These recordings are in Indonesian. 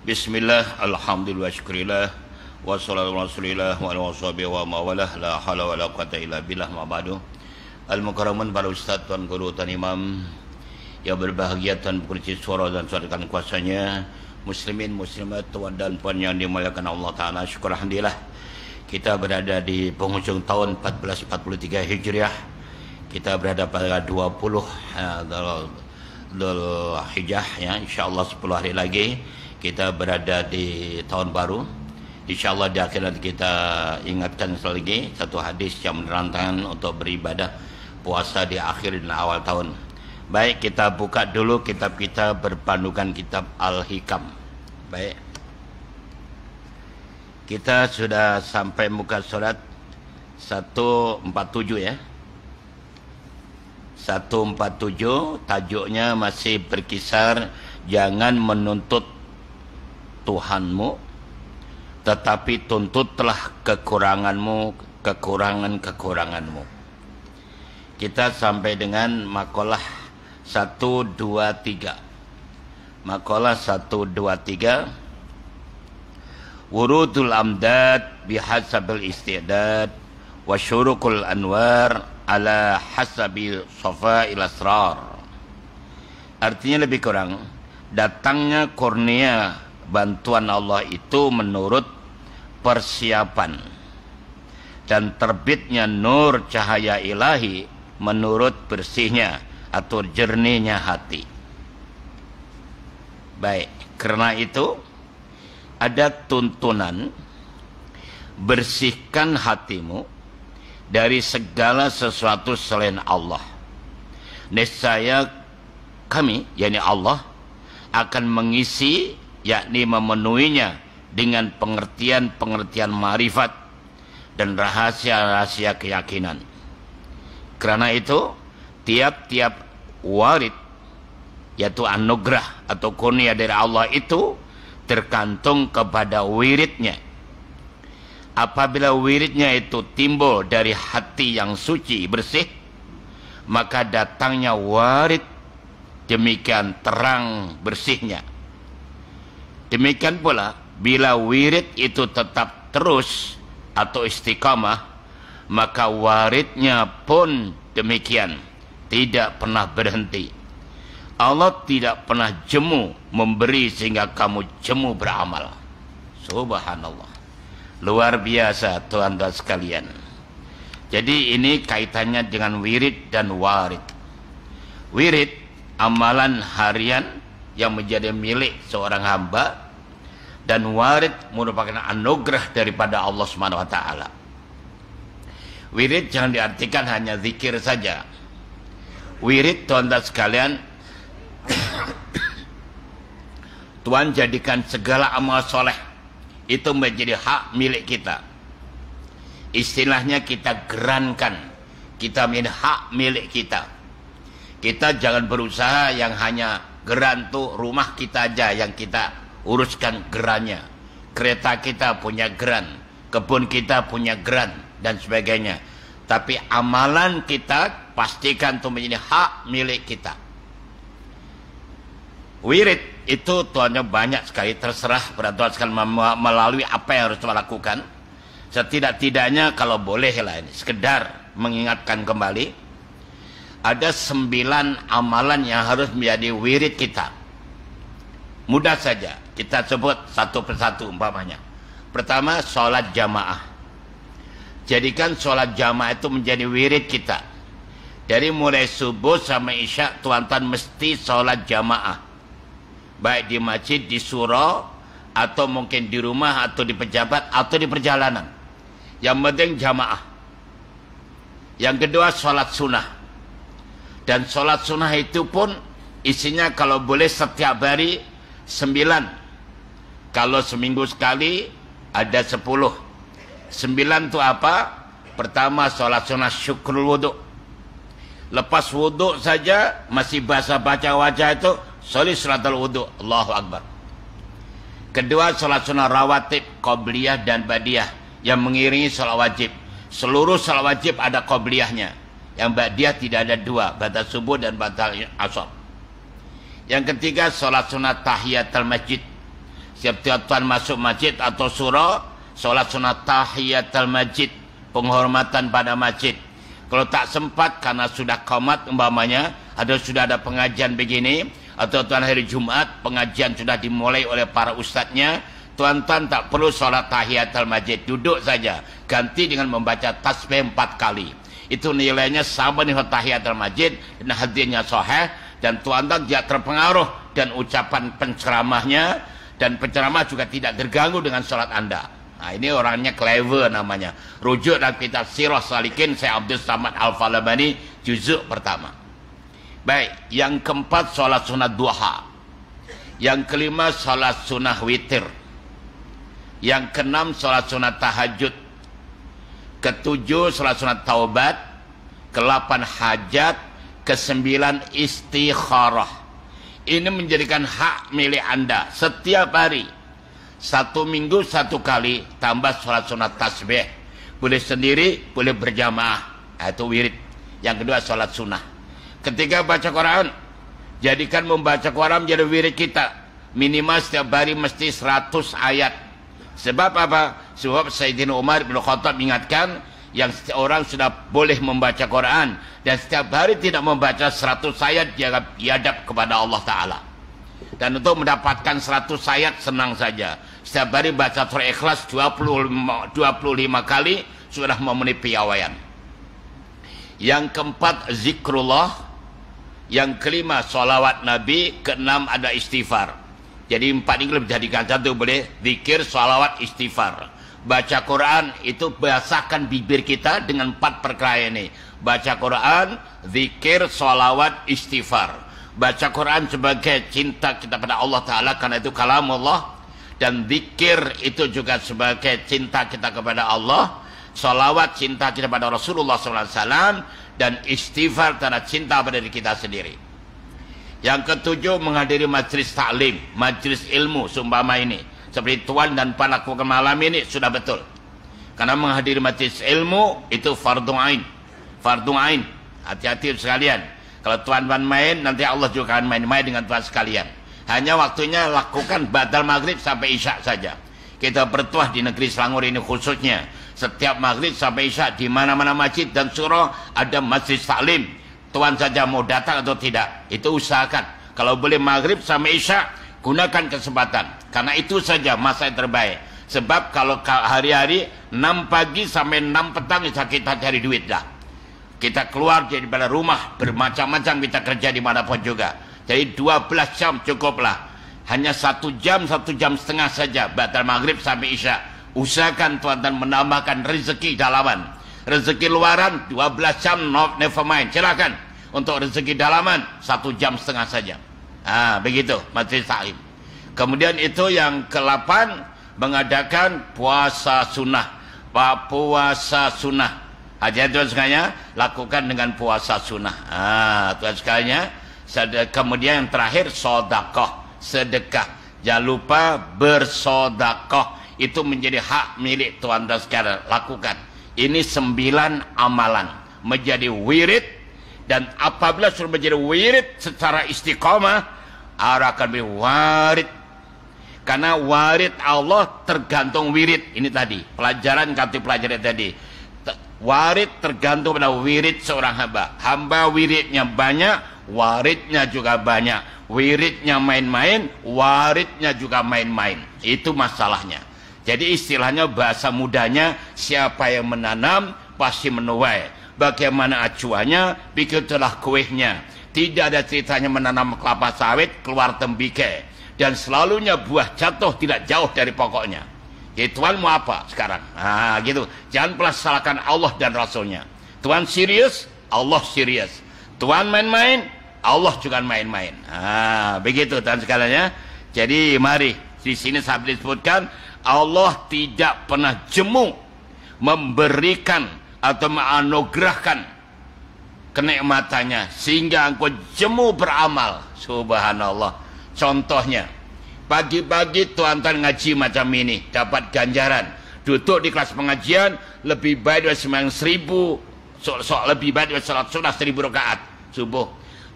Bismillah, alhamdulillah, syukurillah, wassalatu rasulillah wa ala washabihi wa mawalah, la hawla wa la quwata illa billah, ma ba'du. Al-mukarramun para ustaz, tuan guru, tuan imam yang berbahagia, tuan pengurusi suara dan suarakan kuasanya, muslimin, muslimat, tuan dan puan yang dimuliakan Allah Ta'ala. Syukur alhamdulillah, kita berada di penghujung tahun 1443 Hijriah. Kita berada pada 20 Dhul Hijjah, ya, insyaAllah 10 hari lagi kita berada di tahun baru. InsyaAllah di akhir nanti kita ingatkan sekali lagi satu hadis yang menerangkan untuk beribadah puasa di akhir dan awal tahun. Baik, kita buka dulu kitab kita berpandukan kitab Al-Hikam. Baik, kita sudah sampai muka surat 147, ya. 147, tajuknya masih berkisar jangan menuntut Tuhanmu, tetapi tuntutlah kekuranganmu, kekuranganmu. Kita sampai dengan makalah 123. Makalah 123. Wurudul amdad bihasabil istidad wa syurukul anwar ala hasabi safa'il asrar. Artinya lebih kurang, datangnya kurnia bantuan Allah itu menurut persiapan, dan terbitnya nur cahaya ilahi menurut bersihnya atau jernihnya hati. Baik, karena itu ada tuntunan bersihkan hatimu dari segala sesuatu selain Allah. Nescaya kami, yakni Allah, akan mengisi, yakni memenuhinya dengan pengertian-pengertian marifat dan rahasia-rahasia keyakinan. Karena itu, tiap-tiap warid, yaitu anugerah atau kurnia dari Allah itu tergantung kepada wiridnya. Apabila wiridnya itu timbul dari hati yang suci, bersih, maka datangnya warid demikian terang bersihnya. Demikian pula, bila wirid itu tetap terus atau istiqamah, maka waridnya pun demikian, tidak pernah berhenti. Allah tidak pernah jemu memberi sehingga kamu jemu beramal. Subhanallah. Luar biasa, tuan-tuan sekalian. Jadi ini kaitannya dengan wirid dan warid. Wirid, amalan harian yang menjadi milik seorang hamba, dan warid merupakan anugerah daripada Allah Subhanahu wa taala. Wirid jangan diartikan hanya zikir saja. Wirid, tuan-tuan sekalian, Tuhan jadikan segala amal soleh itu menjadi hak milik kita. Istilahnya kita gerankan, kita menjadi hak milik kita. Kita jangan berusaha yang hanya geran tuh rumah kita aja yang kita uruskan gerannya. Kereta kita punya geran, kebun kita punya geran, dan sebagainya. Tapi amalan kita pastikan itu menjadi hak milik kita. Wirid itu tuannya banyak sekali, terserah pada tuan sekali melalui apa yang harus melakukan. Setidak-tidaknya kalau boleh lah ini, sekedar mengingatkan kembali, ada 9 amalan yang harus menjadi wirid kita. Mudah saja, kita sebut satu persatu umpamanya. Pertama, sholat jamaah. Jadikan sholat jamaah itu menjadi wirid kita. Dari mulai subuh sampai isya, tuan-tuan mesti sholat jamaah. Baik di masjid, di surau, atau mungkin di rumah, atau di pejabat, atau di perjalanan. Yang penting jamaah. Yang kedua, sholat sunnah. Dan sholat sunnah itu pun isinya kalau boleh setiap hari 9. Kalau seminggu sekali ada 10. 9 itu apa? Pertama, sholat sunnah syukrul wudhu. Lepas wudhu saja masih basah baca wajah itu, sholli salatul wudhu, Allahu Akbar. Kedua, sholat sunnah rawatib, qobliyah dan badiyah yang mengiringi sholat wajib. Seluruh sholat wajib ada qobliyahnya. Yang ba'diyah tidak ada 2, batal subuh dan batal asar. Yang ketiga, sholat sunat tahiyatul masjid. Setiap tuan masuk masjid atau surau, solat sunat tahiyatul masjid, penghormatan pada masjid. Kalau tak sempat karena sudah qomat umpamanya, sudah ada pengajian begini, atau tuan hari Jumat pengajian sudah dimulai oleh para ustadznya, tuan-tuan tak perlu solat tahiyatul masjid, duduk saja, ganti dengan membaca tasbih 4 kali. Itu nilainya sama dengan tahiyatul masjid dan hadisnya sahih, dan tuan-tuan tidak terpengaruh dan ucapan penceramahnya, dan penceramah juga tidak terganggu dengan sholat Anda. Nah, ini orangnya clever namanya. Rujuk dalam kitab Sirah Salikin Syekh Abdul Samad Al-Falabani juzuk pertama. Baik, yang keempat sholat sunat duha. Yang kelima sholat sunah witir. Yang keenam sholat sunat tahajud. Ketujuh sholat sunat taubat. Kelapan hajat. Kesembilan istikharah. Ini menjadikan hak milik Anda setiap hari. 1 minggu 1 kali tambah sholat sunat tasbih. Boleh sendiri, boleh berjamaah. Itu wirid. Yang kedua sholat sunnah. Ketika baca Quran, jadikan membaca Quran menjadi wirid kita. Minimal setiap hari mesti 100 ayat. Sebab apa? Sebab Sayyidina Umar bin Khattab ingatkan, yang orang sudah boleh membaca Quran dan setiap hari tidak membaca 100 ayat, dia biadab kepada Allah Ta'ala. Dan untuk mendapatkan 100 ayat senang saja. Setiap hari baca surah Ikhlas 25 kali sudah memenuhi piawaian. Yang keempat zikrullah. Yang kelima sholawat Nabi. Keenam ada istighfar. Jadi 4 ini lebih jadikan satu, boleh zikir, sholawat, istighfar. Baca Quran itu basahkan bibir kita dengan 4 perkara ini. Baca Quran, zikir, sholawat, istighfar. Baca Quran sebagai cinta kita pada Allah Ta'ala karena itu kalam Allah. Dan zikir itu juga sebagai cinta kita kepada Allah. Sholawat cinta kita pada Rasulullah SAW. Dan istighfar karena cinta pada diri kita sendiri. Yang ketujuh menghadiri majlis taklim, majlis ilmu seumpama ini. Seperti tuan dan pak lakukan malam ini sudah betul. Karena menghadiri majlis ilmu itu fardu ain. Fardu ain. Hati-hati sekalian. Kalau tuan-tuan main, nanti Allah juga akan main-main dengan tuan sekalian. Hanya waktunya lakukan badal maghrib sampai isya saja. Kita bertuah di negeri Selangor ini khususnya. Setiap maghrib sampai isya di mana-mana masjid dan surau ada majlis taklim. Tuan saja mau datang atau tidak, itu usahakan. Kalau boleh maghrib sampai isya, gunakan kesempatan. Karena itu saja masa yang terbaik. Sebab kalau hari-hari 6 pagi sampai 6 petang kita cari duit dah. Kita keluar dari rumah bermacam-macam, kita kerja dimanapun juga. Jadi 12 jam cukuplah. Hanya 1 jam, 1 jam setengah saja batal maghrib sampai isya. Usahakan tuan-tuan menambahkan rezeki dalaman. Rezeki luaran 12 jam, never mind. Silakan. Untuk rezeki dalaman 1 jam setengah saja. Begitu majlis taklim. Kemudian itu yang ke-8 mengadakan puasa sunnah. Puasa sunnah. Aja tuan sekalian lakukan dengan puasa sunnah. Tuan sekalian. Kemudian yang terakhir sedekah. Sedekah. Jangan lupa bersedekah. Itu menjadi hak milik tuan dan sekalian. Lakukan. Ini 9 amalan menjadi wirid. Dan apabila sudah menjadi wirid secara istiqamah, akan menjadi warid. Karena warid Allah tergantung wirid. Ini tadi pelajaran kata pelajaran tadi. Warid tergantung pada wirid seorang hamba. Hamba wiridnya banyak, waridnya juga banyak. Wiridnya main-main, waridnya juga main-main. Itu masalahnya. Jadi istilahnya bahasa mudanya, siapa yang menanam pasti menuai. Bagaimana acuannya, begitulah kuehnya. Tidak ada ceritanya menanam kelapa sawit keluar tembikar. Dan selalunya buah jatuh tidak jauh dari pokoknya. Jadi Tuhan mau apa sekarang? Gitu. Jangan pernah salahkan Allah dan Rasulnya. Tuhan serius, Allah serius. Tuhan main-main, Allah juga main-main. Begitu Tuhan sekalian ya. Jadi mari di sini saya disebutkan Allah tidak pernah jemu memberikan atau menganugerahkan kenikmatannya sehingga engkau jemu beramal. Subhanallah. Contohnya, pagi-pagi tuan-tuan ngaji macam ini, dapat ganjaran. Duduk di kelas pengajian, lebih baik dari sembahyang 1000, lebih baik dari salat sunnah 1000 rakaat subuh.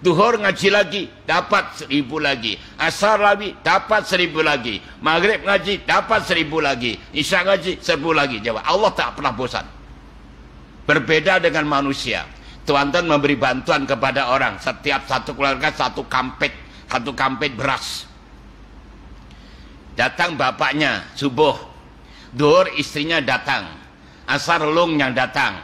Duhur ngaji lagi, dapat 1000 lagi. Asar lagi, dapat 1000 lagi. Maghrib ngaji, dapat 1000 lagi. Isya ngaji, 1000 lagi. Jawab, Allah tak pernah bosan. Berbeda dengan manusia. Tuan-tuan memberi bantuan kepada orang. Setiap satu keluarga satu kampet beras. Datang bapaknya subuh, duhur istrinya datang, asar lung yang datang,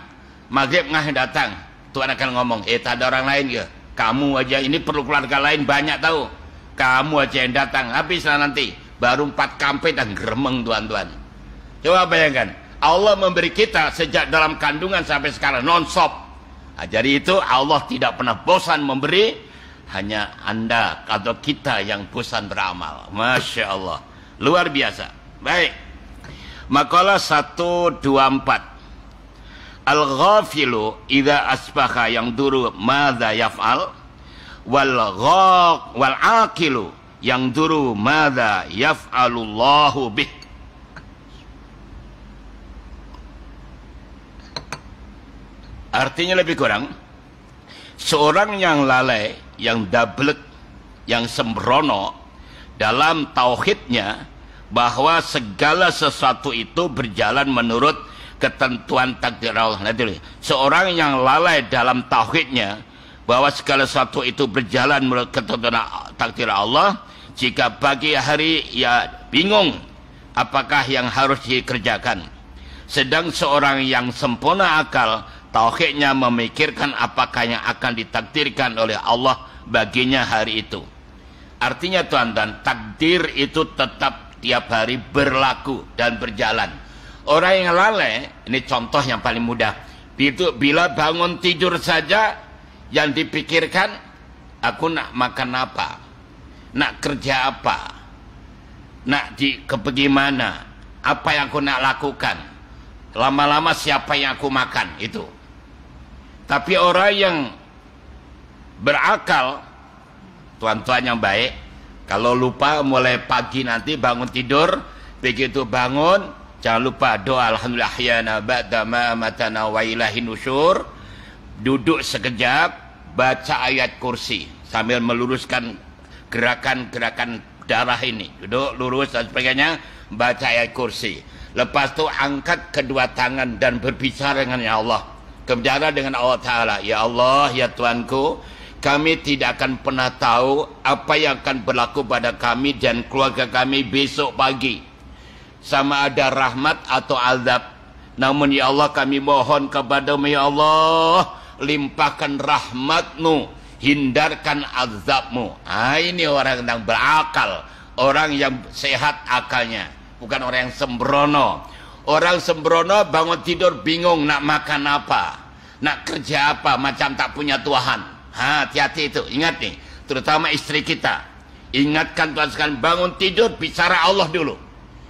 maghrib ngah datang. Tuan akan ngomong, tak ada orang lain ke? Kamu aja, ini perlu keluarga lain banyak tahu. Kamu aja yang datang, habislah nanti. Baru 4 kampet dan geremeng tuan-tuan. Coba bayangkan, Allah memberi kita sejak dalam kandungan sampai sekarang non-stop. Nah, jadi itu Allah tidak pernah bosan memberi, hanya Anda atau kita yang bosan beramal. Masya Allah, luar biasa. Baik, makalah 124. Al-ghafilu idza asbaha yang duru madza yaf'al wal aqilu yang duru madza yaf'alullahu bih. Artinya lebih kurang, seorang yang lalai, yang dablek, yang sembrono dalam tauhidnya bahwa segala sesuatu itu berjalan menurut ketentuan takdir Allah. Seorang yang lalai dalam tauhidnya bahwa segala sesuatu itu berjalan menurut ketentuan takdir Allah, jika pagi hari ia bingung apakah yang harus dikerjakan. Sedang seorang yang sempurna akal, tauhidnya memikirkan apakah yang akan ditakdirkan oleh Allah baginya hari itu. Artinya tuan-tuan, takdir itu tetap tiap hari berlaku dan berjalan. Orang yang lalai, ini contoh yang paling mudah. Bila bangun tidur saja, yang dipikirkan, aku nak makan apa? Nak kerja apa? Nak bagaimana? Apa yang aku nak lakukan? Lama-lama siapa yang aku makan? Itu. Tapi orang yang berakal, tuan-tuan yang baik, kalau lupa mulai pagi nanti bangun tidur, begitu bangun, jangan lupa doa alhamdulillah ahyana ba'da ma amatana wa ilahi nusyur. Duduk sekejap, baca ayat kursi sambil meluruskan gerakan-gerakan darah ini. Duduk lurus dan sebagainya, baca ayat kursi. Lepas itu angkat kedua tangan dan berbicara dengan ya Allah. Berbicara dengan Allah Ta'ala. Ya Allah, ya Tuanku, kami tidak akan pernah tahu apa yang akan berlaku pada kami dan keluarga kami besok pagi. Sama ada rahmat atau azab. Namun ya Allah, kami mohon kepadamu ya Allah, limpahkan rahmat-Mu, hindarkan azab-Mu. Ini orang yang berakal, orang yang sehat akalnya, bukan orang yang sembrono. Orang sembrono bangun tidur bingung nak makan apa, nak kerja apa, macam tak punya Tuhan. Hati-hati itu, ingat nih, terutama istri kita. Ingatkan Tuhan sekalian, bangun tidur bicara Allah dulu,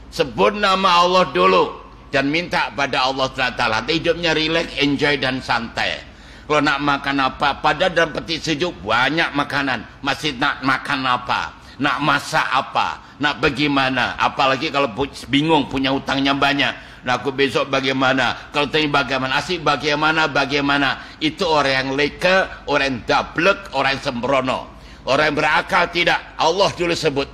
sebut nama Allah dulu, dan minta pada Allah Taala. Hidupnya rileks, enjoy dan santai. Kalau nak makan apa, pada dalam peti sejuk banyak makanan, masih nak makan apa, nak masak apa, nak bagaimana. Apalagi kalau bingung, punya hutangnya banyak, nah aku besok bagaimana, kalau tadi bagaimana, asik bagaimana. Itu orang yang leka, orang yang dablek, orang yang sembrono. Orang yang berakal tidak, Allah dulu sebut,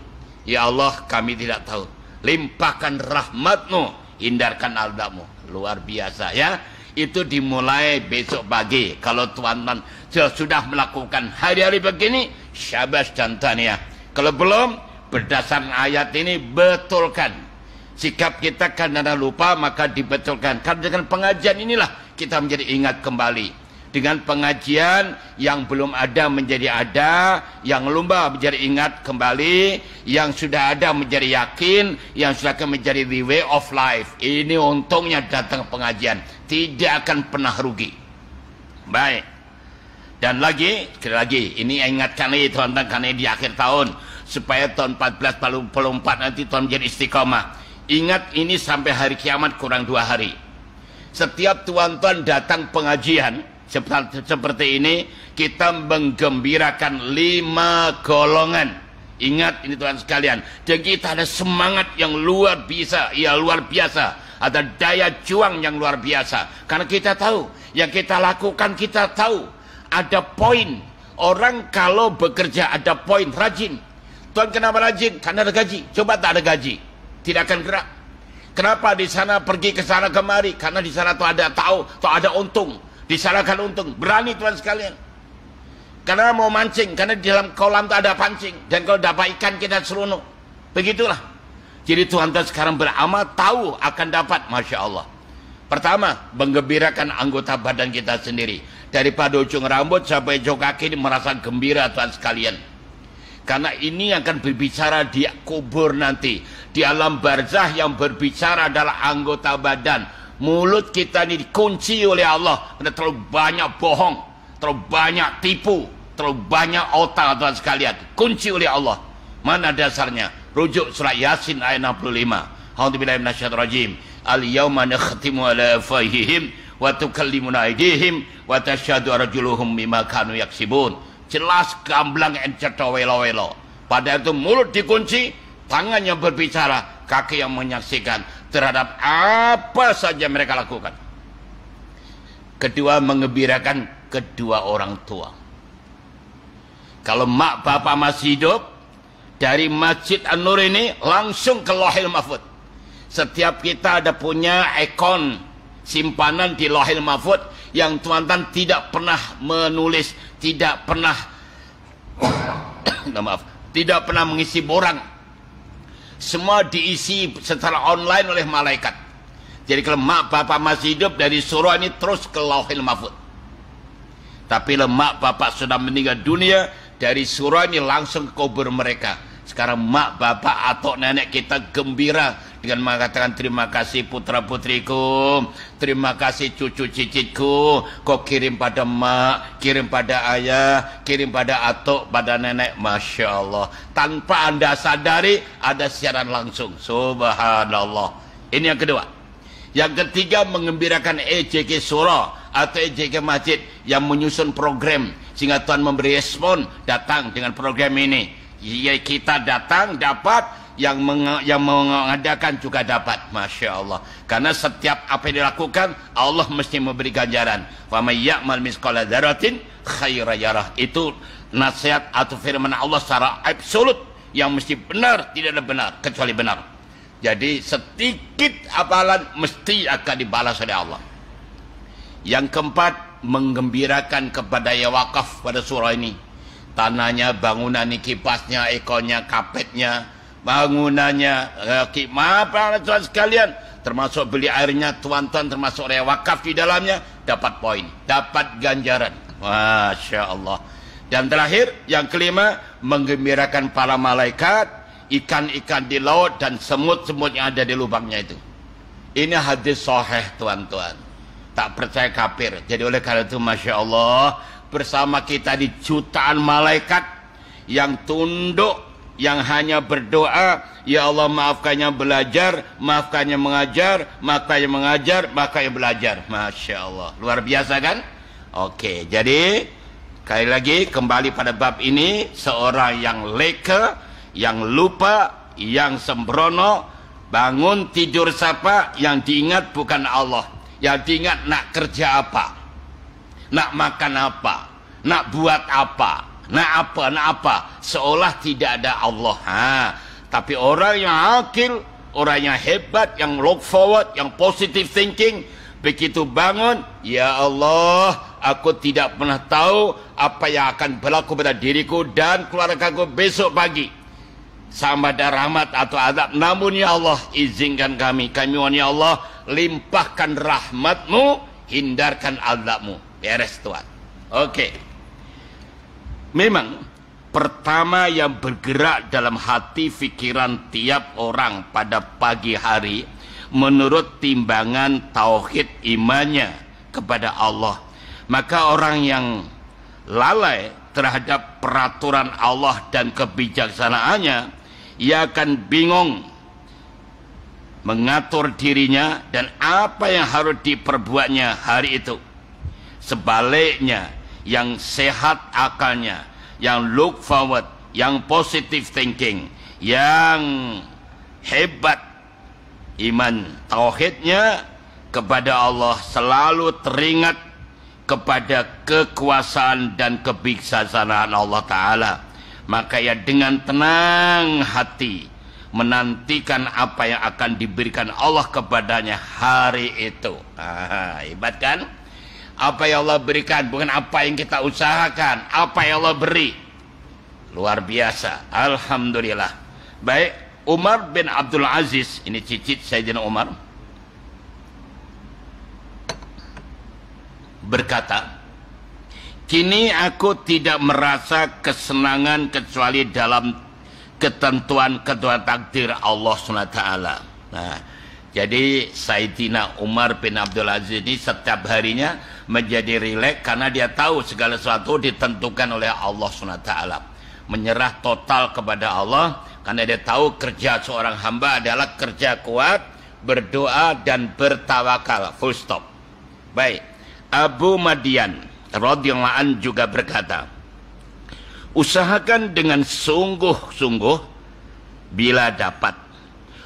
ya Allah kami tidak tahu, limpahkan rahmat-Mu, hindarkan azab-Mu. Luar biasa ya. Itu dimulai besok pagi. Kalau tuan-tuan sudah melakukan hari-hari begini, syabas dan tahniah. Kalau belum, berdasarkan ayat ini betulkan. Sikap kita karena lupa maka dibetulkan. Karena dengan pengajian inilah kita menjadi ingat kembali. Dengan pengajian yang belum ada menjadi ada, yang lumba menjadi ingat kembali, yang sudah ada menjadi yakin, yang sudah akan menjadi the way of life. Ini untungnya datang pengajian, tidak akan pernah rugi. Baik. Dan lagi, sekali lagi, ini ingatkan lagi tuan-tuan, karena di akhir tahun, supaya tahun 1444 nanti tuan menjadi istiqamah. Ingat ini sampai hari kiamat kurang 2 hari. Setiap tuan-tuan datang pengajian seperti ini, kita menggembirakan 5 golongan. Ingat ini tuan sekalian, dan kita ada semangat yang luar biasa, ya luar biasa. Ada daya juang yang luar biasa. Karena kita tahu, yang kita lakukan kita tahu. Ada poin Orang kalau bekerja ada poin, rajin. Tuan kenapa rajin? Karena ada gaji. Coba tak ada gaji, tidak akan gerak. Kenapa di sana pergi ke sana kemari? Karena di sana tuh ada ada untung. Di sana kan untung. Berani tuan sekalian. Karena mau mancing, karena di dalam kolam tuh ada pancing. Dan kalau dapat ikan kita seronok. Begitulah. Jadi tuan-tuan sekarang beramal tahu akan dapat, Masya Allah. Pertama, menggembirakan anggota badan kita sendiri. Daripada ujung rambut sampai ujung kaki ini merasa gembira tuan sekalian. Karena ini akan berbicara di kubur nanti. Di alam barzah yang berbicara adalah anggota badan. Mulut kita ini dikunci oleh Allah. Karena terlalu banyak bohong, terlalu banyak tipu, terlalu banyak otak tuan sekalian. Kunci oleh Allah. Mana dasarnya? Rujuk surat Yasin ayat 65. A'udzubillahi minasyaitonir rajim. Al-yawma nakhtimu ala afwahihim wa tukallimuna aydihim wa tashhadu arjuluhum bima kanu yaksibun. Jelas gamblang enceto welo-welo. Pada itu mulut dikunci, tangan yang berbicara, kaki yang menyaksikan terhadap apa saja mereka lakukan. Kedua, mengembirakan kedua orang tua. Kalau mak bapak masih hidup, dari Masjid An-Nur ini langsung ke Lauhil Mahfuz. Setiap kita ada punya akun simpanan di Lauhil Mahfuz yang tuan-tuan tidak pernah menulis, tidak pernah tidak pernah mengisi borang. Semua diisi secara online oleh malaikat. Jadi kalau mak bapak masih hidup, dari surah ini terus ke Lauhil Mahfuz. Tapi kalau mak bapak sudah meninggal dunia, dari surah ini langsung ke kubur mereka. Sekarang mak bapak atau nenek kita gembira dengan mengatakan terima kasih putra putriku, terima kasih cucu cicitku, kau kirim pada mak, kirim pada ayah, kirim pada atuk, pada nenek. Masya Allah, tanpa anda sadari ada siaran langsung. Subhanallah. Ini yang kedua. Yang ketiga, mengembirakan EJK Surah atau EJK Masjid yang menyusun program sehingga Tuhan memberi respon, datang dengan program ini. Ya, kita datang dapat, yang mengadakan juga dapat. Masya Allah. Karena setiap apa yang dilakukan Allah mesti memberi ganjaran. Wa may ya'mal mithqala dzarratin khairan yarah. Itu nasihat atau firman Allah secara absolut yang mesti benar, tidak ada benar kecuali benar. Jadi sedikit amalan mesti akan dibalas oleh Allah. Yang keempat, menggembirakan kepada yang wakaf pada surah ini. Tanahnya, bangunan ini, kipasnya, ekornya, kapetnya, bangunannya, apa tuan sekalian, termasuk beli airnya tuan-tuan, termasuk orang wakaf di dalamnya, dapat poin, dapat ganjaran. Masya Allah. Dan terakhir, yang kelima, menggembirakan para malaikat, ikan-ikan di laut dan semut-semut yang ada di lubangnya itu. Ini hadis sahih tuan-tuan. Tak percaya kafir. Jadi oleh karena itu Masya Allah, bersama kita di jutaan malaikat yang tunduk, yang hanya berdoa, ya Allah maafkannya belajar, maafkannya mengajar, maafkannya mengajar, maafkannya belajar. Masya Allah, luar biasa kan? Oke, jadi sekali lagi kembali pada bab ini, seorang yang leka, yang lupa, yang sembrono, bangun tidur siapa, yang diingat bukan Allah, yang diingat nak kerja apa, nak makan apa, nak buat apa, nak apa, seolah tidak ada Allah. Tapi orang yang akil, orang yang hebat, yang look forward, yang positive thinking, begitu bangun, ya Allah, aku tidak pernah tahu apa yang akan berlaku pada diriku dan keluargaku besok pagi, sama ada rahmat atau azab. Namun ya Allah, izinkan kami mohon ya Allah, limpahkan rahmatmu, hindarkan azabmu. Beres Tuhan. Oke. Memang pertama yang bergerak dalam hati pikiran tiap orang pada pagi hari menurut timbangan tauhid imannya kepada Allah. Maka orang yang lalai terhadap peraturan Allah dan kebijaksanaannya, ia akan bingung mengatur dirinya dan apa yang harus diperbuatnya hari itu. Sebaliknya, yang sehat akalnya, yang look forward, yang positive thinking, yang hebat iman tauhidnya kepada Allah, selalu teringat kepada kekuasaan dan kebijaksanaan Allah Ta'ala, maka ia dengan tenang hati menantikan apa yang akan diberikan Allah kepadanya hari itu. Hebat kan? Apa yang Allah berikan, bukan apa yang kita usahakan, apa yang Allah beri. Luar biasa, alhamdulillah. Baik, Umar bin Abdul Aziz, ini cicit Sayyidina Umar, berkata, kini aku tidak merasa kesenangan kecuali dalam ketentuan takdir Allah SWT. Nah, jadi Sayyidina Umar bin Abdul Aziz ini setiap harinya menjadi rileks karena dia tahu segala sesuatu ditentukan oleh Allah SWT. Menyerah total kepada Allah karena dia tahu kerja seorang hamba adalah kerja kuat, berdoa dan bertawakal. Full stop. Baik, Abu Madian radhiyallahu anhu juga berkata, usahakan dengan sungguh-sungguh bila dapat,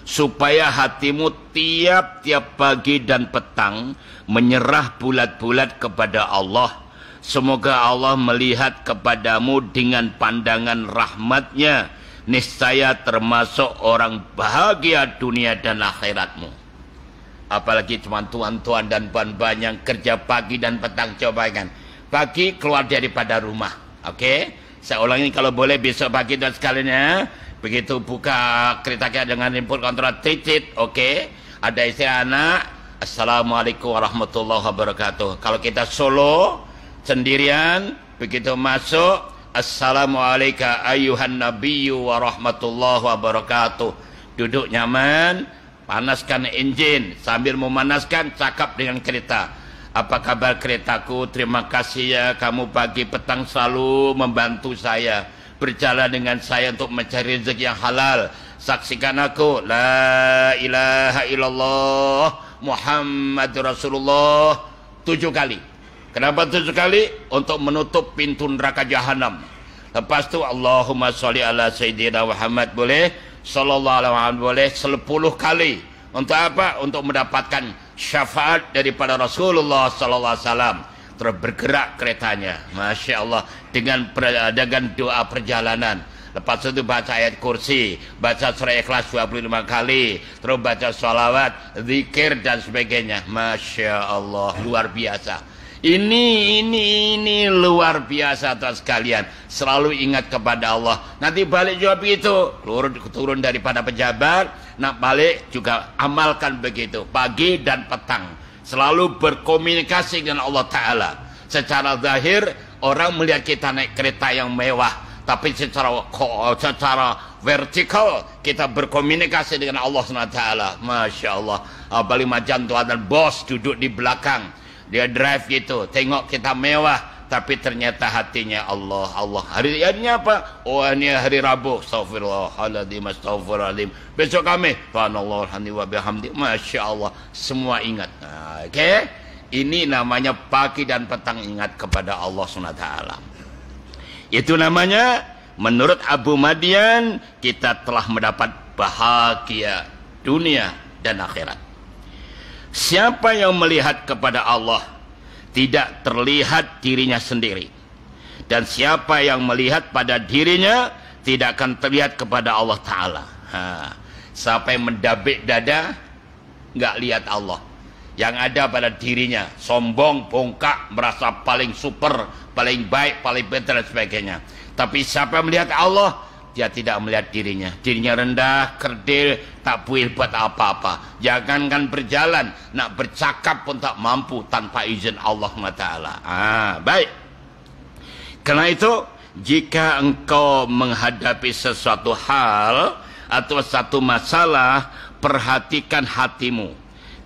supaya hatimu tiap-tiap pagi dan petang menyerah bulat-bulat kepada Allah. Semoga Allah melihat kepadamu dengan pandangan rahmatnya, niscaya termasuk orang bahagia dunia dan akhiratmu. Apalagi cuma tuan-tuan dan puan-puan yang kerja pagi dan petang. Coba kan, pagi keluar daripada rumah, oke? Saya ulangi kalau boleh besok pagi dan sekalian ya. Begitu buka kereta kita dengan input kontrol titit, oke? Ada istri anak, assalamualaikum warahmatullahi wabarakatuh. Kalau kita solo sendirian, begitu masuk, assalamualaikum ayuhan nabiyyu warahmatullahi wabarakatuh. Duduk nyaman, panaskan enjin, sambil memanaskan cakap dengan kereta. Apa kabar keretaku? Terima kasih ya, kamu pagi petang selalu membantu saya, berjalan dengan saya untuk mencari rezeki yang halal. Saksikan aku, la ilaha illallah Muhammadur Rasulullah 7 kali. Kenapa 7 kali? Untuk menutup pintu neraka jahanam. Lepas tu Allahumma sholli ala sayyidina Muhammad boleh, sallallahu alaihi wasallam boleh 10 kali. Untuk apa? Untuk mendapatkan syafaat daripada Rasulullah sallallahu alaihi wasallam. Terus bergerak keretanya, masya Allah, dengan doa perjalanan. Lepas itu baca ayat kursi, baca surah Ikhlas 25 kali, terus baca sholawat, zikir dan sebagainya. Masya Allah, luar biasa. Ini luar biasa tuan sekalian. Selalu ingat kepada Allah. Nanti balik juga begitu, turun daripada pejabat, nak balik juga amalkan begitu, pagi dan petang. Selalu berkomunikasi dengan Allah Ta'ala. Secara zahir orang melihat kita naik kereta yang mewah, tapi secara vertikal kita berkomunikasi dengan Allah SWT. Masya Allah. Balik macam tuan dan bos duduk di belakang, dia drive gitu, tengok kita mewah, tapi ternyata hatinya Allah. Hari ini apa? Oh, ini hari Rabu. Astagfirullahaladzim, astagfirullahaladzim. Besok kami, subhanallah wa bihamdi. Masya Allah, semua ingat. Oke, ini namanya pagi dan petang ingat kepada Allah SWT. Itu namanya, menurut Abu Madian, kita telah mendapat bahagia dunia dan akhirat. Siapa yang melihat kepada Allah, tidak terlihat dirinya sendiri. Dan siapa yang melihat pada dirinya, tidak akan terlihat kepada Allah Ta'ala. Siapa yang mendabik dada, nggak lihat Allah. Yang ada pada dirinya, sombong, bongkak, merasa paling super, paling baik, paling benar dan sebagainya. Tapi siapa yang melihat Allah, dia tidak melihat dirinya. Dirinya rendah, kerdil, tak punya buat apa-apa. Jangankan berjalan, nak bercakap pun tak mampu tanpa izin Allah SWT. Baik. Karena itu, jika engkau menghadapi sesuatu hal atau satu masalah, perhatikan hatimu.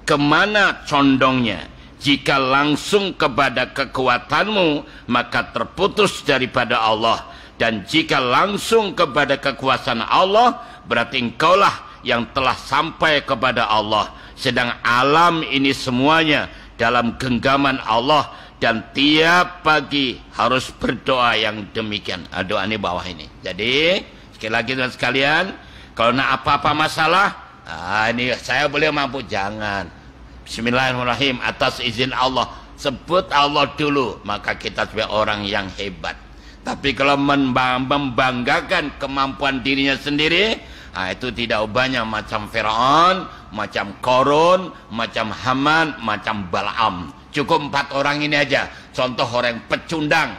Kemana condongnya? Jika langsung kepada kekuatanmu, maka terputus daripada Allah. Dan jika langsung kepada kekuasaan Allah, berarti engkaulah yang telah sampai kepada Allah. Sedang alam ini semuanya dalam genggaman Allah. Dan tiap pagi harus berdoa yang demikian. Doa ini bawah ini. Jadi, sekali lagi teman sekalian, kalau nak apa-apa masalah, ini saya boleh mampu, jangan. Bismillahirrahmanirrahim, atas izin Allah, sebut Allah dulu, maka kita sebagai orang yang hebat. Tapi kalau membanggakan kemampuan dirinya sendiri, itu tidak ubahnya macam Firaun, macam Qarun, macam Haman, macam Balaam. Cukup 4 orang ini aja. Contoh orang yang pecundang.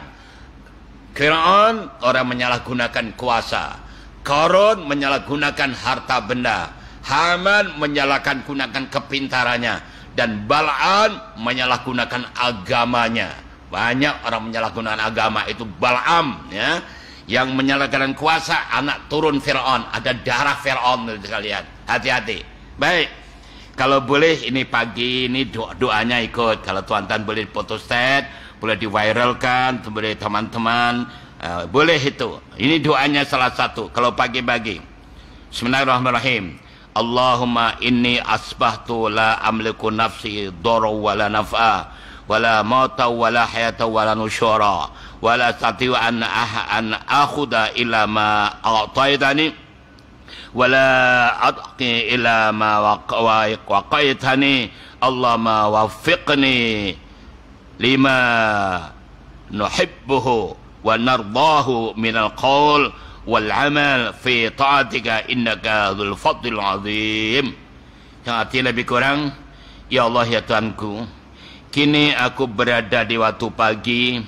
Firaun, orang menyalahgunakan kuasa. Qarun menyalahgunakan harta benda. Haman menyalahgunakan kepintarannya. Dan Balaam menyalahgunakan agamanya. Banyak orang menyalahgunakan agama, itu Balaam, ya. Yang menyalahgunakan kuasa, anak turun Firaun, ada darah Firaun sekalian. Hati-hati. Baik. Kalau boleh ini pagi ini doanya ikut. Kalau tuan-tuan boleh photostat, boleh diviralkan, boleh teman-teman, boleh itu. Ini doanya salah satu. Kalau pagi-pagi. Bismillahirrahmanirrahim. Allahumma inni asbahtu la amliku nafsi dharra wa la naf'a wa la mauta wa la hayata wa la nusyura wa la tati'u an akhudha illa ma a'taitani wa la adqi illa ma waqaitani. Allahumma waffiqni lima nuhibbuhu wa nardahu minal qawl wal amal fi ta'atika innaka dzul fadlil azim. Yang artinya lebih kurang, ya Allah ya Tuhanku, kini aku berada di waktu pagi,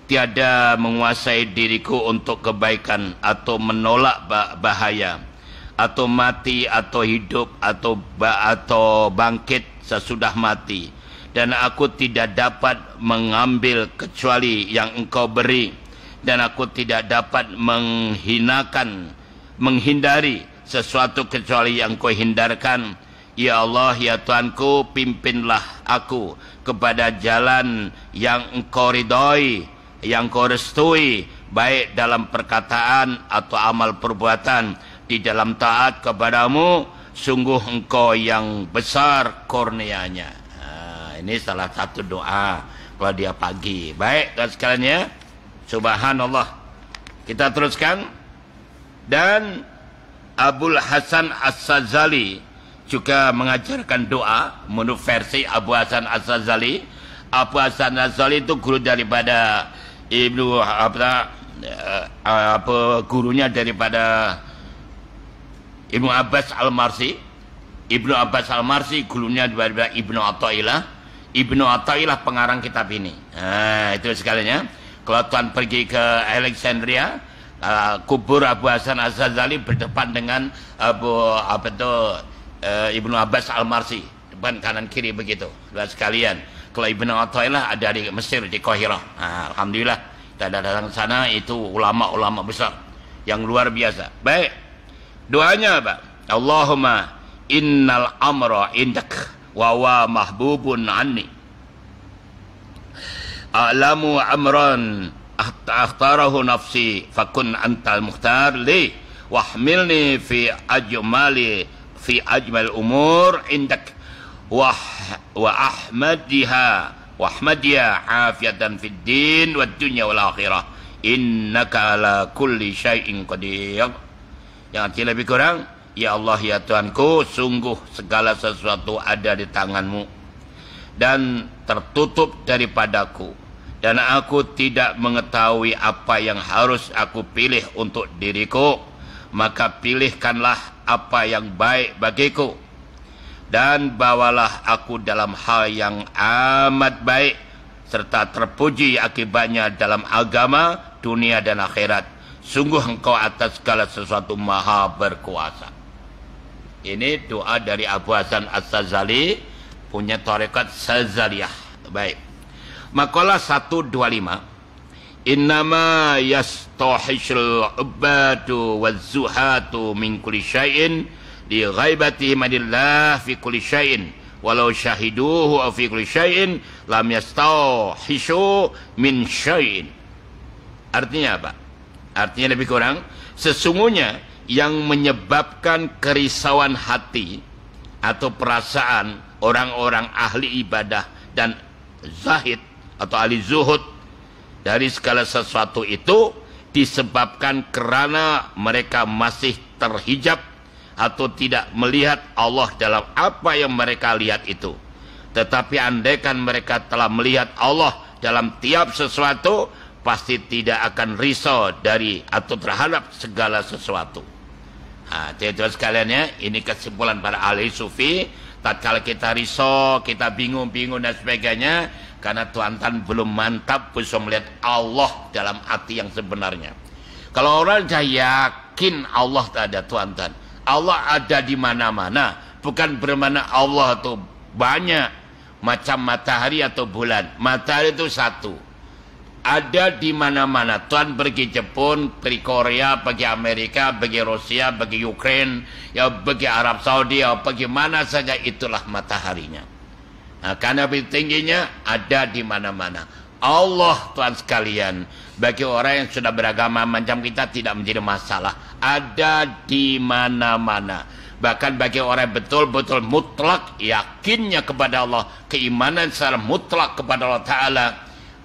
tiada menguasai diriku untuk kebaikan atau menolak bahaya, atau mati atau hidup atau bangkit sesudah mati, dan aku tidak dapat mengambil kecuali yang Engkau beri, dan aku tidak dapat menghindari sesuatu kecuali yang Kau hindarkan. Ya Allah ya Tuhanku, pimpinlah aku kepada jalan yang Engkau ridhoi, yang Kau restui, baik dalam perkataan atau amal perbuatan. Di dalam taat kepadamu, sungguh Engkau yang besar kurnianya. Ini salah satu doa kalau dia pagi. Baik, dan sekalian ya, subhanallah. Kita teruskan. Dan Abul Hasan As-Sazali juga mengajarkan doa menurut versi Abu Hasan As-Sazali. Abu Hasan As-Sazali itu guru daripada gurunya daripada Ibnu Abbas Al-Marsi. Ibnu Abbas Al-Marsi gurunya daripada Ibnu Athaillah. Ibnu Athaillah pengarang kitab ini. Itu sekalinya. Kalau tuan pergi ke Alexandria, kubur Abu Hasan Az-Sazali berdepan dengan Ibnu Abbas Al-Marsi, depan kanan kiri begitu. Dan sekalian, kalau Ibnu Athaillah ada di Mesir, di Qahirah. Alhamdulillah kita datang ke sana, itu ulama-ulama besar yang luar biasa. Baik, doanya apa? Allahumma innal amra indak wa wa mahbubun anni. A'lamu amran akhtarahu nafsi fakun antal mukhtar li wahmilni fi ajmal umur indak wa ahmadiha afiyatan fid din wad dunya wal akhirah innaka ala kulli syai'in qadir. Yang artinya lebih kurang, ya Allah ya Tuhanku, sungguh segala sesuatu ada di tanganmu dan tertutup daripadaku, dan aku tidak mengetahui apa yang harus aku pilih untuk diriku, maka pilihkanlah apa yang baik bagiku, dan bawalah aku dalam hal yang amat baik, serta terpuji akibatnya dalam agama, dunia dan akhirat. Sungguh Engkau atas segala sesuatu maha berkuasa. Ini doa dari Abu Hasan As-Sazali, punya tarekat Sazaliyah. Baik. Makalah 125. Innama yastahishul ubadu waz-zuhatu min kulli syai'in li ghaibati manillah fi kulli syai'in walau syahiduhu fi kulli syai'in lam yastahishu min syai'in. Artinya apa? Artinya lebih kurang, sesungguhnya yang menyebabkan kerisauan hati atau perasaan orang-orang ahli ibadah dan zahid atau ahli zuhud dari segala sesuatu itu disebabkan karena mereka masih terhijab atau tidak melihat Allah dalam apa yang mereka lihat itu. Tetapi andaikan mereka telah melihat Allah dalam tiap sesuatu, pasti tidak akan risau dari atau terhadap segala sesuatu. Teman-teman sekalian ya, ini kesimpulan para ahli sufi. Tatkala kita risau, kita bingung-bingung dan sebagainya, karena Tuhan belum mantap bisa melihat Allah dalam hati yang sebenarnya. Kalau orang sudah yakin Allah ada, Tuhan, Allah ada di mana-mana, bukan bermana Allah itu banyak macam matahari atau bulan. Matahari itu satu, ada di mana-mana. Tuhan pergi Jepun, pergi Korea, pergi Amerika, pergi Rusia, pergi Ukraine, ya pergi Arab Saudi, ya pergi mana saja, itulah mataharinya. Karena lebih tingginya ada di mana-mana. Allah, Tuhan sekalian, bagi orang yang sudah beragama macam kita tidak menjadi masalah. Ada di mana-mana. Bahkan bagi orang yang betul-betul mutlak yakinnya kepada Allah, keimanan secara mutlak kepada Allah Ta'ala,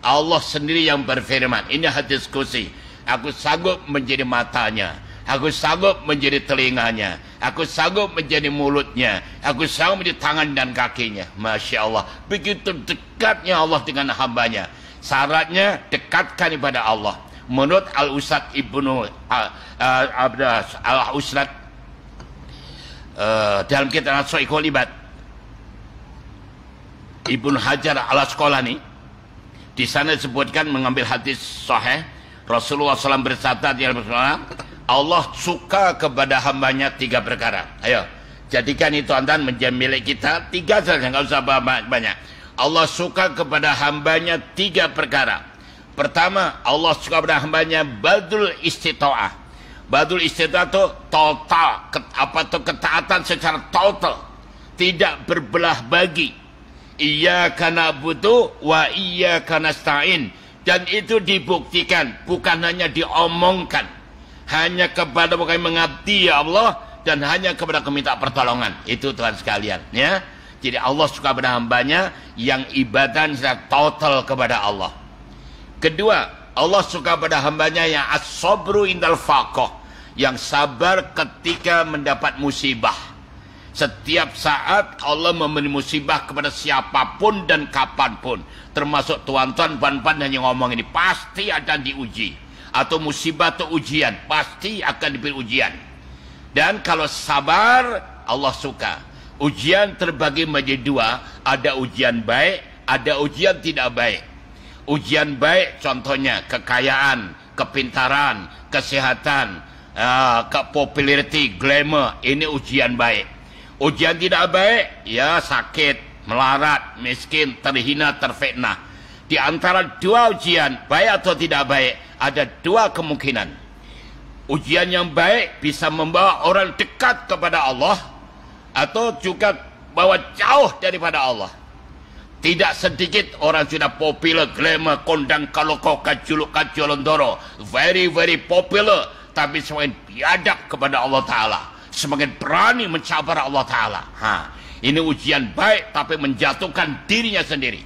Allah sendiri yang berfirman, ini hadis qudsi, aku sanggup menjadi matanya, aku sanggup menjadi telinganya, aku sanggup menjadi mulutnya, aku sanggup menjadi tangan dan kakinya. Masya Allah, begitu dekatnya Allah dengan hambanya. Syaratnya dekatkan kepada Allah. Menurut Al-Ustad Ibnu Al-Ustad dalam kitab Shaikhul Ibad, Ibnu Hajar Al-Asqalani di sana disebutkan mengambil hadis sahih Rasulullah SAW bersabda, Allah suka kepada hambanya 3 perkara. Ayo, jadikan itu Anda menjadi milik kita. 3 saja, nggak usah banyak. Allah suka kepada hambanya 3 perkara. Pertama, Allah suka kepada hambanya badul istita'ah. Badul istita'ah itu total, ketaatan secara total, tidak berbelah bagi. Iyyaka na'budu wa iyyaka nasta'in. Dan itu dibuktikan, bukan hanya diomongkan. Hanya kepada kami mengabdi ya Allah, dan hanya kepada kami minta pertolongan. Itu Tuhan sekalian ya. Jadi Allah suka kepada hambanya yang ibadah secara total kepada Allah. Kedua, Allah suka pada hambanya yang as-sabru indal faqah, yang sabar ketika mendapat musibah. Setiap saat Allah memberi musibah kepada siapapun dan kapanpun, termasuk tuan-tuan, puan-puan yang ngomong ini, pasti akan diuji. Atau musibah atau ujian, pasti akan diberi ujian. Dan kalau sabar, Allah suka. Ujian terbagi menjadi 2, ada ujian baik, ada ujian tidak baik. Ujian baik contohnya kekayaan, kepintaran, kesehatan, popularity, glamour, ini ujian baik. Ujian tidak baik, ya sakit, melarat, miskin, terhina, terfitnah. Di antara 2 ujian, baik atau tidak baik, ada 2 kemungkinan. Ujian yang baik bisa membawa orang dekat kepada Allah, atau juga bawa jauh daripada Allah. Tidak sedikit orang sudah popular, glamour, kondang kaloko, kajuluk, kajolondoro, very popular, tapi semakin biadab kepada Allah Ta'ala, semakin berani mencabar Allah Ta'ala. Ini ujian baik, tapi menjatuhkan dirinya sendiri.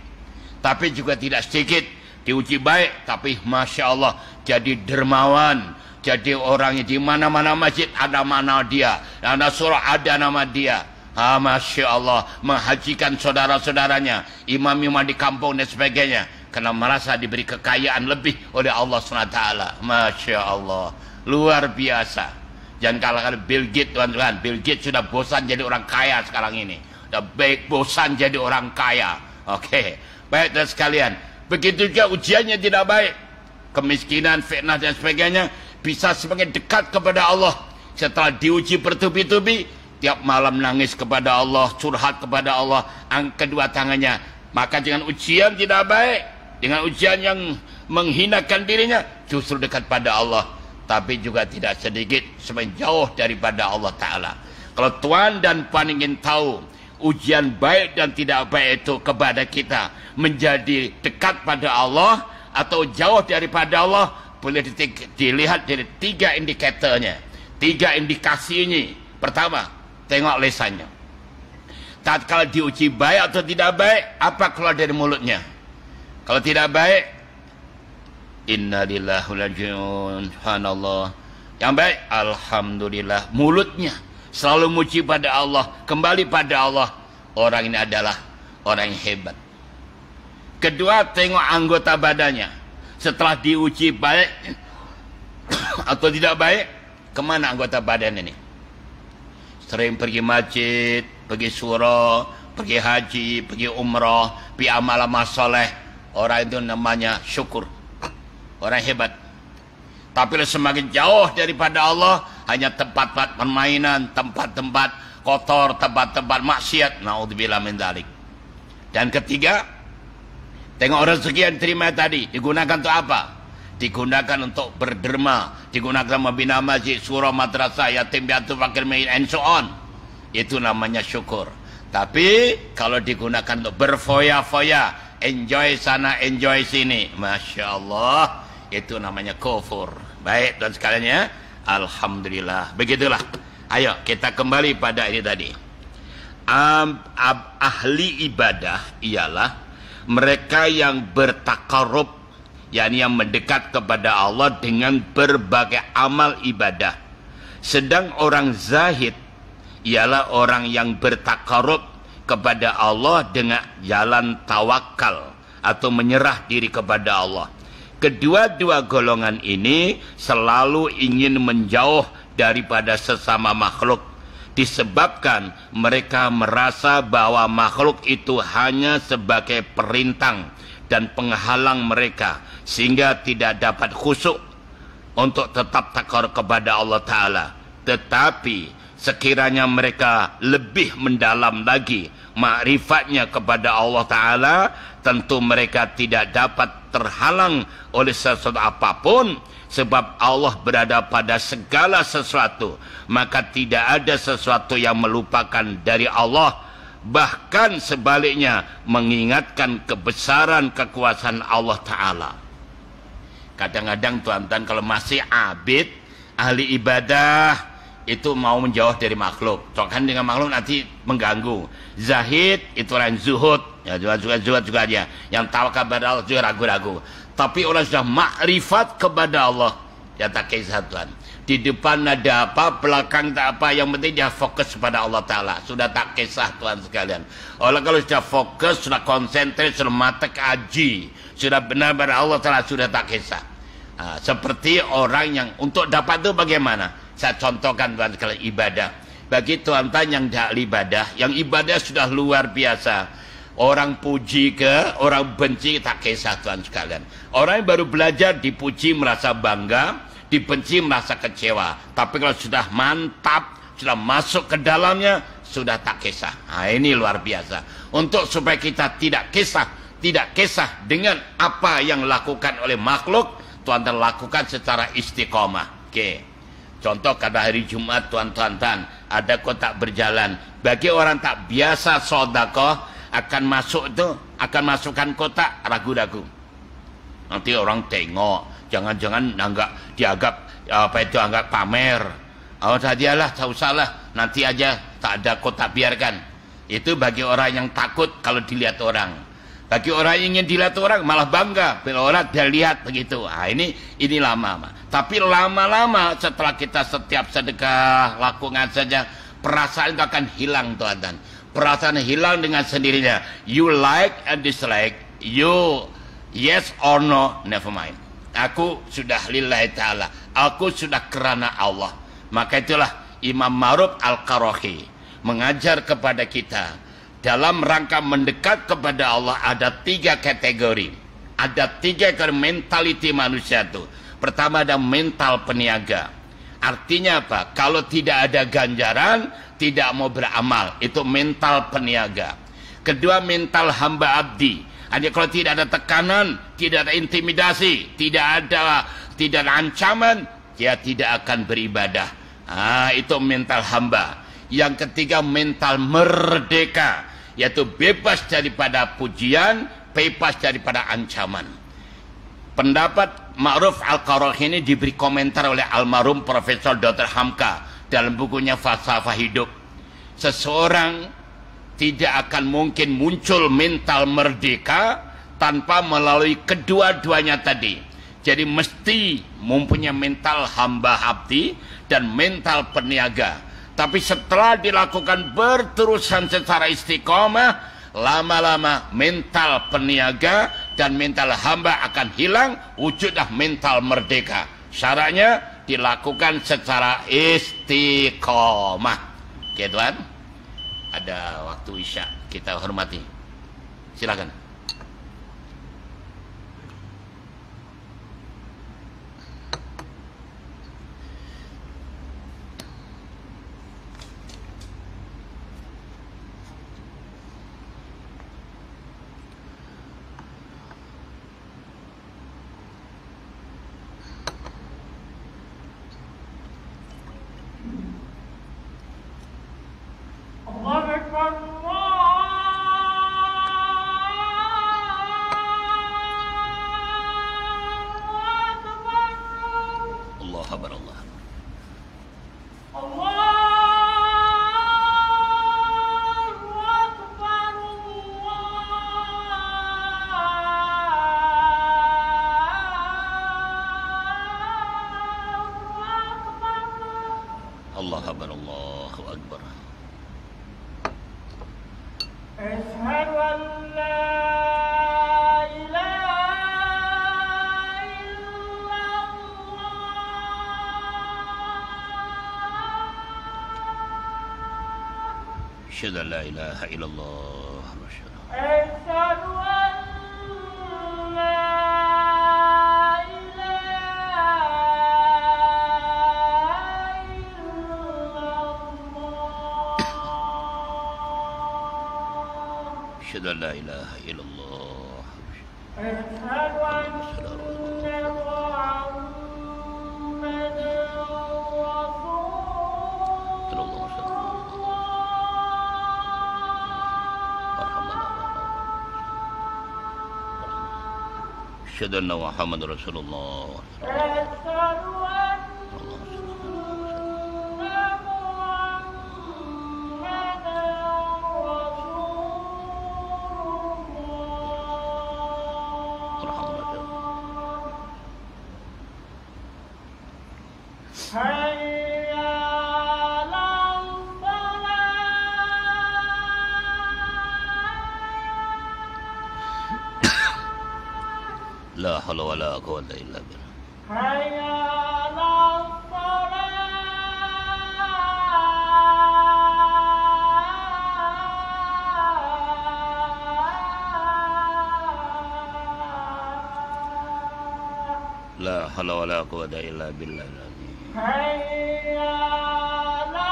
Tapi juga tidak sedikit diuji baik, tapi Masya Allah jadi dermawan, jadi orang yang di mana-mana masjid ada nama dia, ada surah ada nama dia. Masya Allah, menghajikan saudara-saudaranya, imam-imam di kampung dan sebagainya, karena merasa diberi kekayaan lebih oleh Allah SWT. Masya Allah, luar biasa. Jangan kalahkan Bill Gates, tuan-tuan. Bill Gates sudah bosan jadi orang kaya sekarang ini, sudah baik bosan jadi orang kaya. Oke, baik dan sekalian, begitu juga ujiannya tidak baik, kemiskinan, fitnah dan sebagainya, bisa semakin dekat kepada Allah. Setelah diuji bertubi-tubi, tiap malam nangis kepada Allah, curhat kepada Allah, angkat 2 tangannya. Maka dengan ujian tidak baik, dengan ujian yang menghinakan dirinya, justru dekat pada Allah. Tapi juga tidak sedikit semakin jauh daripada Allah Ta'ala. Kalau tuan dan puan ingin tahu ujian baik dan tidak baik itu kepada kita, menjadi dekat pada Allah atau jauh daripada Allah, boleh dilihat dari 3 indikatornya, 3 indikasi ini. Pertama, tengok lisannya. Tatkala diuji baik atau tidak baik, apa keluar dari mulutnya? Kalau tidak baik, innalillahi wa inna ilaihi raji'un, subhanallah. Yang baik, alhamdulillah. Mulutnya selalu muji pada Allah, kembali pada Allah. Orang ini adalah orang yang hebat. Kedua, tengok anggota badannya. Setelah diuji baik atau tidak baik, kemana anggota badan ini? Sering pergi masjid, pergi surau, pergi haji, pergi umrah, pergi amal-amal soleh. Orang itu namanya syukur. Orang hebat. Tapi semakin jauh daripada Allah, hanya tempat-tempat permainan, tempat-tempat kotor, tempat-tempat maksiat. Naudzubillah min dzalik. Dan ketiga, tengok rezeki yang terima tadi, digunakan untuk apa? Digunakan untuk berderma, digunakan membina masjid, surau, madrasah, yatim piatu, fakir miskin, and so on. Itu namanya syukur. Tapi kalau digunakan untuk berfoya-foya, enjoy sana, enjoy sini, Masya Allah, itu namanya kufur. Baik, dan sekalian ya, alhamdulillah. Begitulah. Ayo kita kembali pada ini tadi. Ahli ibadah ialah mereka yang bertakarub, yakni yang mendekat kepada Allah dengan berbagai amal ibadah. Sedang orang zahid ialah orang yang bertakarub kepada Allah dengan jalan tawakal atau menyerah diri kepada Allah. Kedua-dua golongan ini selalu ingin menjauh daripada sesama makhluk, disebabkan mereka merasa bahwa makhluk itu hanya sebagai perintang dan penghalang mereka, sehingga tidak dapat khusyuk untuk tetap takar kepada Allah Ta'ala. Tetapi sekiranya mereka lebih mendalam lagi makrifatnya kepada Allah Ta'ala, tentu mereka tidak dapat terhalang oleh sesuatu apapun, sebab Allah berada pada segala sesuatu, maka tidak ada sesuatu yang melupakan dari Allah, bahkan sebaliknya mengingatkan kebesaran kekuasaan Allah Ta'ala. Kadang-kadang tuan-tuan kalau masih abid, ahli ibadah, itu mau menjauh dari makhluk. Soalnya dengan makhluk nanti mengganggu. Zahid itu orang zuhud, ya zuhud juga dia. Yang tawakal kepada Allah juga ragu-ragu. Tapi orang sudah makrifat kepada Allah, dia tak kisah Tuhan. Di depan ada apa, belakang tak apa, yang penting dia fokus kepada Allah Ta'ala. Sudah tak kisah Tuhan sekalian. Orang kalau sudah fokus, sudah konsentrasi, sudah mata kaji, sudah benar pada Allah Ta'ala, sudah tak kisah. Seperti orang yang untuk dapat itu bagaimana? Saya contohkan Tuhan sekalian, ibadah. Bagi tuan-tuan yang tidak ibadah, yang ibadah sudah luar biasa. Orang puji ke, orang benci, tak kisah Tuhan sekalian. Orang yang baru belajar dipuji merasa bangga, dibenci merasa kecewa. Tapi kalau sudah mantap, sudah masuk ke dalamnya, sudah tak kisah. Nah, ini luar biasa. Untuk supaya kita tidak kisah dengan apa yang dilakukan oleh makhluk, tuan-tuan lakukan secara istiqomah. Oke. Contoh pada hari Jumat tuan-tuan, ada kotak berjalan. Bagi orang tak biasa sodakoh, akan masuk itu, akan masukkan kotak ragu-ragu. Nanti orang tengok, jangan-jangan dianggap apa itu, anggap pamer. Oh tadialah, tak usahlah, nanti aja tak ada kotak, biarkan. Itu bagi orang yang takut kalau dilihat orang. Bagi orang yang ingin dilihat orang malah bangga bila orang dia lihat begitu. Ini lama. Tapi lama-lama setelah kita setiap sedekah lakukan saja, perasaan itu akan hilang tuan-tuan. Perasaan hilang dengan sendirinya. You like and dislike, you yes or no, never mind. Aku sudah lillahi ta'ala, aku sudah kerana Allah. Maka itulah Imam Ma'ruf Al-Qarahi mengajar kepada kita, dalam rangka mendekat kepada Allah ada 3 kategori. Ada 3 mentality manusia itu. Pertama ada mental peniaga. Artinya apa? Kalau tidak ada ganjaran, tidak mau beramal. Itu mental peniaga. Kedua, mental hamba abdi. Hanya kalau tidak ada tekanan, tidak ada intimidasi, tidak ada ancaman, dia tidak akan beribadah. Itu mental hamba. Yang ketiga, mental merdeka, yaitu bebas daripada pujian, bebas daripada ancaman. Pendapat Ma'ruf Al-Qarahi ini diberi komentar oleh almarhum Profesor Dr. Hamka dalam bukunya Falsafah Hidup. Seseorang tidak akan mungkin muncul mental merdeka tanpa melalui kedua-duanya tadi. Jadi mesti mempunyai mental hamba abdi dan mental peniaga. Tapi setelah dilakukan berterusan secara istiqomah, lama-lama mental peniaga dan mental hamba akan hilang, wujudlah mental merdeka. Syaratnya dilakukan secara istiqomah. Oke tuan, ada waktu isya, kita hormati. Silakan. أشهد أن لا إله إلا الله أشهد أن لا إله إلا الله أشهد أن لا إله إلا الله أشهد أن أشهد أن محمد رسول الله. لا حول ولا قوة إلا بالله. حي على الصلاة. لا حول ولا قوة إلا بالله العظيم. حي على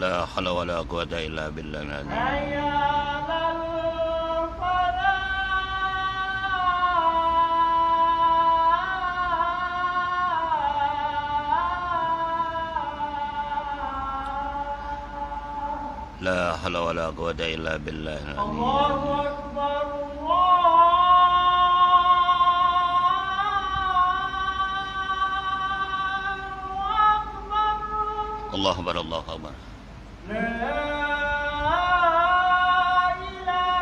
لا حول ولا قوة إلا بالله العظيم. حي على الفلاح. لا حول ولا قوة إلا بالله العظيم. الله أكبر. الله أكبر. الله أكبر. لا إله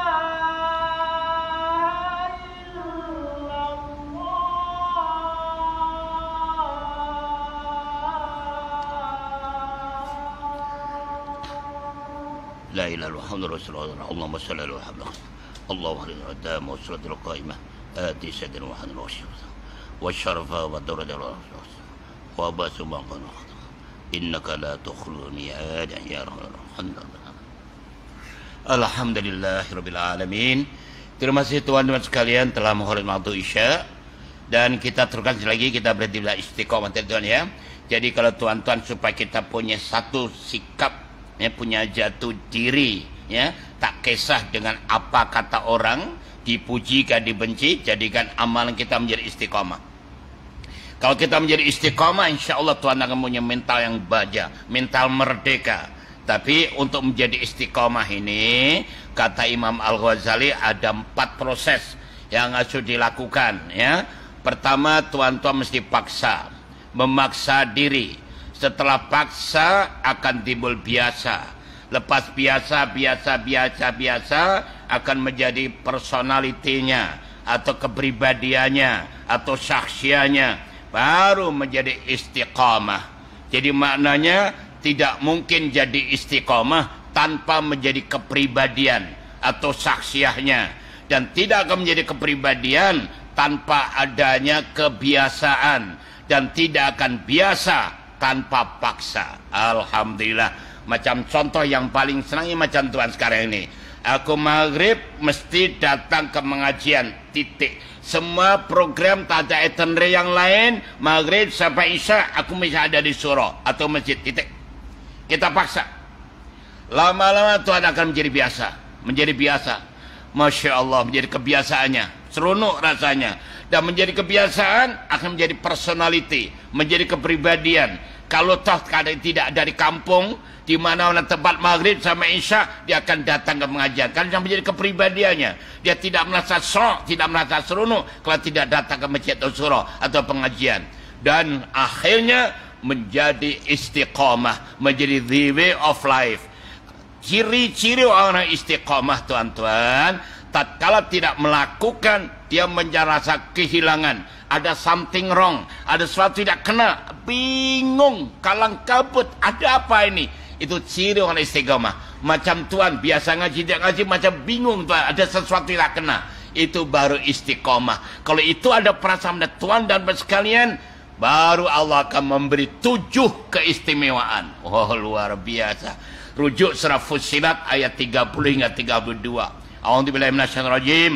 إلا الله. لا إله إلا محمد رسول الله. اللهم صل على محمد. اللهم عليه القدام والصلاة القائمة آتي سيدنا محمد والشرف والدرجة وأباس ما قال innaka la tukhlul mi'ad ya rahman. Alhamdulillahirabbil alamin. Terima kasih tuan-tuan sekalian telah menghormati waktu Isya, dan kita teruskan lagi, kita berhenti istiqomah tuan ya. Jadi kalau tuan-tuan supaya kita punya satu sikap ya, punya jatuh diri ya, tak kisah dengan apa kata orang, dipuji kan dibenci, jadikan amalan kita menjadi istiqomah. Kalau kita menjadi istiqomah, insya Allah Tuhan akan punya mental yang baja, mental merdeka. Tapi untuk menjadi istiqomah ini, kata Imam Al-Ghazali, ada 4 proses yang harus dilakukan. Ya, pertama, tuan-tuan mesti paksa, memaksa diri. Setelah paksa akan timbul biasa. Lepas biasa akan menjadi personalitinya. atau kepribadiannya atau syakhsianya, baru menjadi istiqamah. Jadi maknanya tidak mungkin jadi istiqamah tanpa menjadi kepribadian atau syakhsiahnya, dan tidak akan menjadi kepribadian tanpa adanya kebiasaan, dan tidak akan biasa tanpa paksa. Alhamdulillah. Macam contoh yang paling senangnya macam Tuhan sekarang ini. Aku maghrib mesti datang ke pengajian, titik. Semua program tak ada itinerary yang lain, maghrib sampai isya aku mesti ada di surau atau masjid, titik. Kita paksa. Lama-lama Tuhan akan menjadi biasa. Menjadi biasa. Masya Allah, menjadi kebiasaannya. Seronok rasanya. Dan menjadi kebiasaan akan menjadi personality, menjadi kepribadian. Kalau toh tidak dari kampung, di mana tempat maghrib sama isya, dia akan datang ke pengajian. Karena menjadi kepribadiannya. Dia tidak merasa sok, tidak merasa seronok kalau tidak datang ke masjid atau surau atau pengajian. Dan akhirnya menjadi istiqamah, menjadi the way of life. Ciri-ciri orang istiqamah, tuan-tuan, tatkala tidak melakukan, dia merasa kehilangan, ada something wrong, ada sesuatu tidak kena, bingung, kalang kabut, ada apa ini? Itu ciri orang istiqamah. Macam Tuhan biasa ngaji, tidak ngaji, macam bingung Tuhan, ada sesuatu tidak kena. Itu baru istiqamah. Kalau itu ada perasaan dari Tuhan dan sekalian, baru Allah akan memberi 7 keistimewaan. Oh, luar biasa. Rujuk surah Fussilat ayat 30 hingga 32. A'udzubillahi minasyaitonir rajim.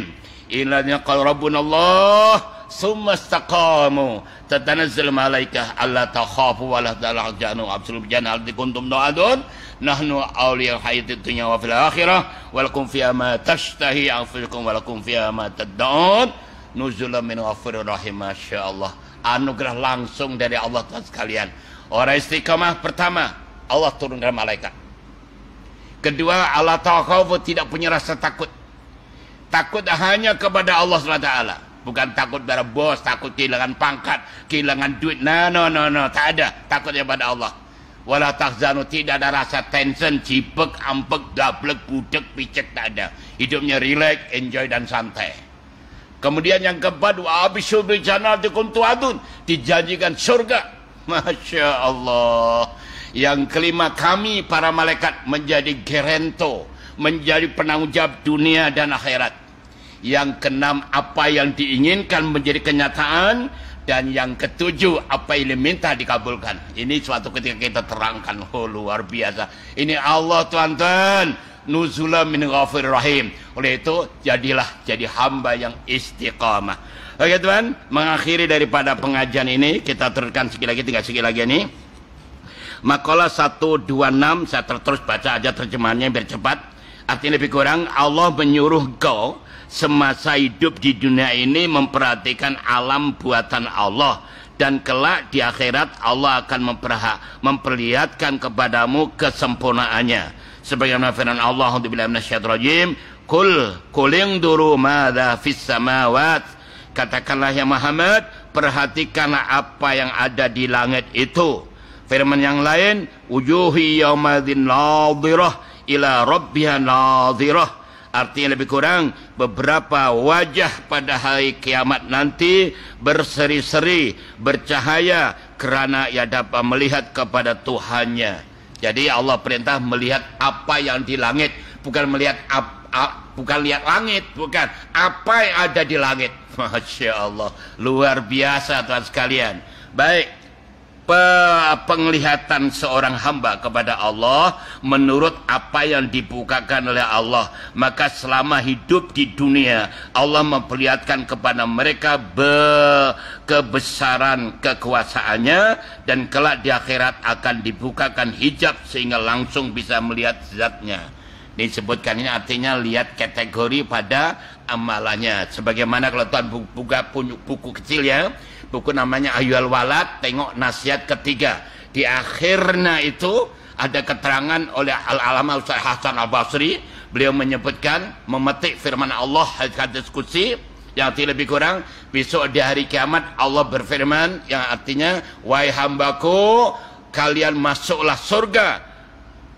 Illadzina qala rabbunallah summa istaqamu tatanazzalu malaikah alla takhafu wa la tahzanu absolut janal kuntum do'adun nahnu awliyal hayatid dunya wa fil akhirah wa lakum fiha ma tashtahi anfusukum wa lakum fiha ma tad'un nuzulan min ghafurir rahim. Masyaallah, anugerah langsung dari Allah Tuhan sekalian. Orang istiqamah pertama, Allah turunkan malaikat. Kedua, Allah takhafu, tidak punya rasa takut. Takut hanya kepada Allah SWT. Bukan takut pada bos, takut kehilangan pangkat, kehilangan duit. No, tak ada. Takutnya pada Allah. Wala tahzanu, tidak ada rasa tension, cipek, ampek, gablek, budek, picek, tak ada. Hidupnya relax, enjoy dan santai. Kemudian yang keempat, wa abisyul bil jannati kuntum tu'adun, dijanjikan surga. Masya Allah. Yang kelima, kami para malaikat menjadi gerento, menjadi penanggung jawab dunia dan akhirat. Yang keenam, apa yang diinginkan menjadi kenyataan. Dan yang ketujuh, apa yang diminta dikabulkan. Ini suatu ketika kita terangkan. Oh, luar biasa. Ini Allah, tuan-tuan. Nuzulan min ghafurir rahim. Oleh itu, jadi hamba yang istiqamah. Oke, tuan, mengakhiri daripada pengajian ini, kita teruskan tinggal sekali lagi ini. Makalah 126, saya terus baca aja terjemahannya biar cepat. Artinya lebih kurang, Allah menyuruh kau semasa hidup di dunia ini memperhatikan alam buatan Allah, dan kelak di akhirat Allah akan memperlihatkan kepadamu kesempurnaannya. Sebagaimana firman Allah, a'udzubillahi minasyaitonir rajim, qul induru madza fis samawat. Katakanlah ya Muhammad, perhatikanlah apa yang ada di langit itu. Firman yang lain, wujuhi yaumadzin nadhirah ila rabbiha nadhirah. Artinya lebih kurang, beberapa wajah pada hari kiamat nanti berseri-seri, bercahaya, karena ia dapat melihat kepada Tuhannya. Jadi Allah perintah melihat apa yang di langit, bukan melihat bukan lihat langit, bukan apa yang ada di langit. Masya Allah, luar biasa Tuhan sekalian. Baik, penglihatan seorang hamba kepada Allah menurut apa yang dibukakan oleh Allah. Maka selama hidup di dunia, Allah memperlihatkan kepada mereka kebesaran kekuasaannya, dan kelak di akhirat akan dibukakan hijab sehingga langsung bisa melihat zatnya. Disebutkan ini artinya lihat kategori pada amalannya. Sebagaimana kalau Tuhan buka buku kecil ya, buku namanya Ayyuhal Walad, tengok nasihat ketiga. Di akhirnya itu ada keterangan oleh Al-Alama Ustaz Hasan Al-Basri. Beliau menyebutkan, memetik firman Allah hadis qudsi yang lebih kurang, besok di hari kiamat Allah berfirman yang artinya, wahai hambaku, kalian masuklah surga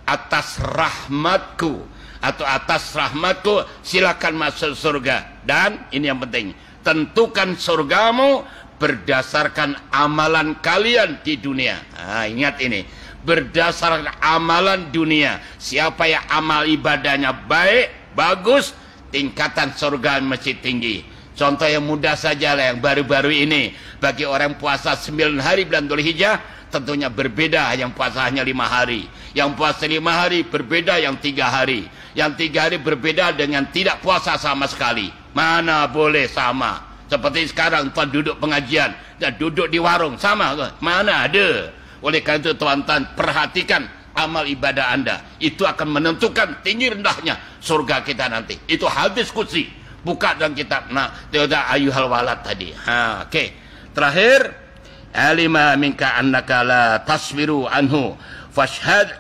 atas rahmatku, atau atas rahmatku, silakan masuk surga. Dan ini yang penting, tentukan surgamu berdasarkan amalan kalian di dunia. Ingat ini, berdasarkan amalan dunia. Siapa yang amal ibadahnya baik, bagus, tingkatan surga mesti tinggi. Contoh yang mudah saja lah, yang baru-baru ini, bagi orang puasa 9 hari bulan Dzulhijjah, tentunya berbeda yang puasa hanya 5 hari. Yang puasa 5 hari berbeda yang 3 hari. Yang 3 hari berbeda dengan tidak puasa sama sekali. Mana boleh sama. Seperti sekarang tuan duduk pengajian dan duduk di warung, sama ke? Mana ada. Oleh karena itu tuan-tuan, perhatikan amal ibadah anda. Itu akan menentukan tinggi rendahnya surga kita nanti. Itu hadis qudsi, buka dalam kitab Tiada Ayyuhal Walad tadi. Okey. Terakhir, alima minka annaka la tasbiru anhu fashhad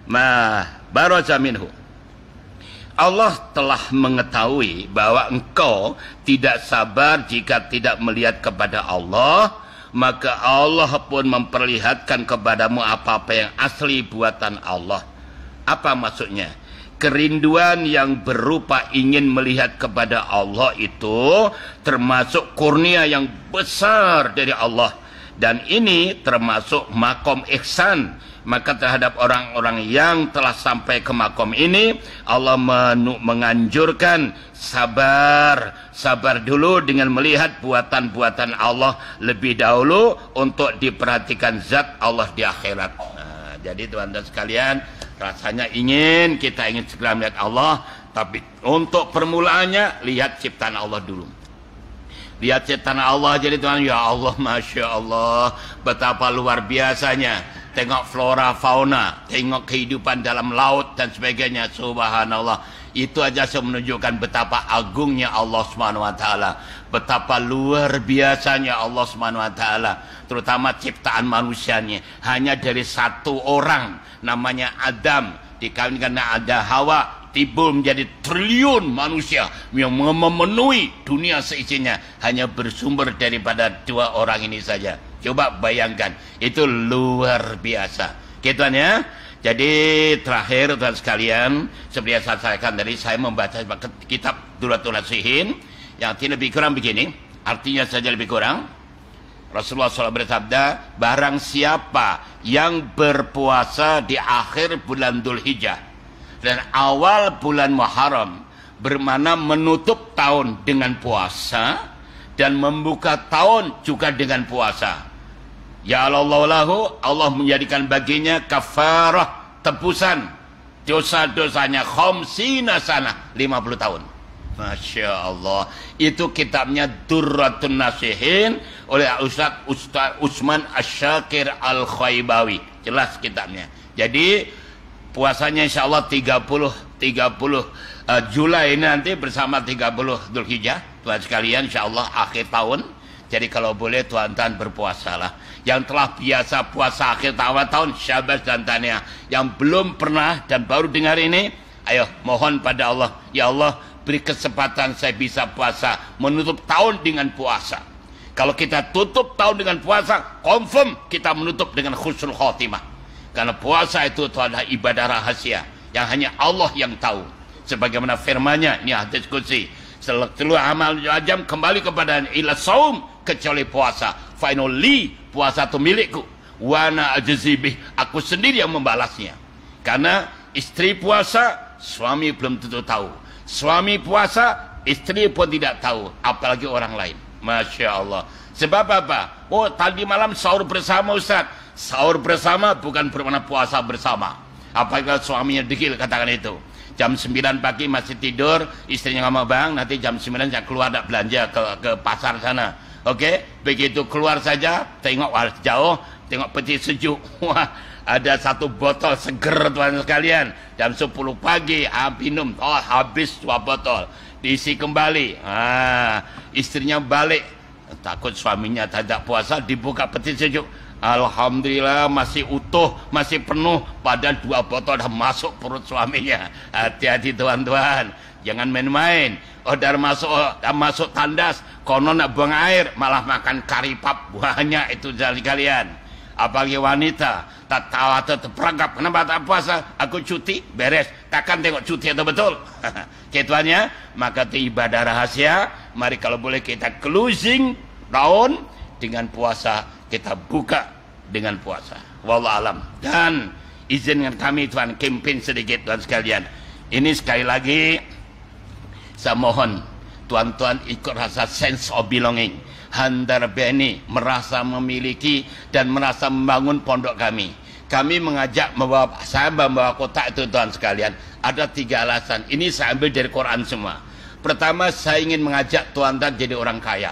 ma baraza minhu. Allah telah mengetahui bahwa engkau tidak sabar jika tidak melihat kepada Allah, maka Allah pun memperlihatkan kepadamu apa-apa yang asli buatan Allah. Apa maksudnya? Kerinduan yang berupa ingin melihat kepada Allah itu termasuk kurnia yang besar dari Allah. Dan ini termasuk makom ihsan. Maka terhadap orang-orang yang telah sampai ke makom ini, Allah menganjurkan sabar dulu dengan melihat buatan-buatan Allah lebih dahulu untuk diperhatikan zat Allah di akhirat. Jadi teman-teman sekalian, rasanya kita ingin segera melihat Allah, tapi untuk permulaannya lihat ciptaan Allah dulu. Lihat ciptaan Allah, jadi Tuhan, ya Allah, Masya Allah, betapa luar biasanya. Tengok flora, fauna, tengok kehidupan dalam laut dan sebagainya. Subhanallah. Itu aja menunjukkan betapa agungnya Allah SWT. Betapa luar biasanya Allah SWT. Terutama ciptaan manusianya. Hanya dari satu orang, namanya Adam, dikawinkan dengan ada Hawa, timbul menjadi triliun manusia yang memenuhi dunia seisinya. Hanya bersumber daripada 2 orang ini saja. Coba bayangkan, itu luar biasa. Gitu ya. Jadi terakhir tuan sekalian, seperti yang saya sampaikan tadi, saya membaca kitab Duratul Nasihin yang lebih kurang begini. Artinya saja lebih kurang. Rasulullah SAW bersabda, barang siapa yang berpuasa di akhir bulan Dzulhijjah dan awal bulan Muharram, bermakna menutup tahun dengan puasa dan membuka tahun juga dengan puasa, ya Allah, Allah menjadikan baginya kafarah, tebusan dosa-dosanya khamsina sana, 50 tahun. Masya Allah. Itu kitabnya Durratun Nasihin oleh Ustaz Usman Asyakir Al-Khaybawi. Jelas kitabnya. Jadi puasanya insya Allah 30 Julai ini nanti bersama 30 Dzulhijjah. Tuan sekalian, insya Allah akhir tahun. Jadi kalau boleh tuan-tuan berpuasalah. Yang telah biasa puasa akhir tahun, syabas dan tahniah. Yang belum pernah dan baru dengar ini, ayo mohon pada Allah, ya Allah beri kesempatan saya bisa puasa, menutup tahun dengan puasa. Kalau kita tutup tahun dengan puasa, confirm kita menutup dengan husnul khotimah. Karena puasa itu adalah ibadah rahasia yang hanya Allah yang tahu. Sebagaimana firman-Nya, ini hadis qudsi, seluruh amal ajam kembali kepada ila saum, kecuali puasa. Finally, puasa itu milikku. Wa ana ajzibih, aku sendiri yang membalasnya. Karena istri puasa, suami belum tentu tahu. Suami puasa, istri pun tidak tahu, apalagi orang lain. Masya Allah. Sebab apa? Oh, tadi malam sahur bersama Ustaz. Sahur bersama bukan bermakna puasa bersama. Apakah suaminya degil katakan itu. Jam 9 pagi masih tidur, istrinya ngomong, bang nanti jam 9 saya keluar nak belanja ke pasar sana. Oke, begitu keluar saja, tengok jauh, tengok peti sejuk. Wah, ada satu botol seger tuan sekalian. Jam 10 pagi minum, oh habis 2 botol. Diisi kembali. Istrinya balik, takut suaminya tidak puasa, dibuka peti sejuk. Alhamdulillah masih utuh, masih penuh, padahal 2 botol dah masuk perut suaminya. Hati-hati tuan-tuan, jangan main-main. Dah masuk tandas, konon nak buang air, malah makan kari pap, banyak itu dari kalian. Apalagi wanita, tak tahu atau terperangkap, kenapa tak puasa? Aku cuti, beres. Takkan tengok cuti atau betul? Ketuanya, maka itu ibadah rahasia. Mari kalau boleh kita closing tahun dengan puasa, kita buka dengan puasa. Wallahu alam. Dan izinkan kami Tuhan campaign sedikit Tuhan sekalian. Ini sekali lagi saya mohon tuan-tuan ikut rasa sense of belonging. Handar Beni merasa memiliki dan merasa membangun pondok kami. Kami mengajak saya membawa kotak itu Tuhan sekalian. Ada 3 alasan. Ini saya ambil dari Quran semua. Pertama, saya ingin mengajak tuan-tuan jadi orang kaya.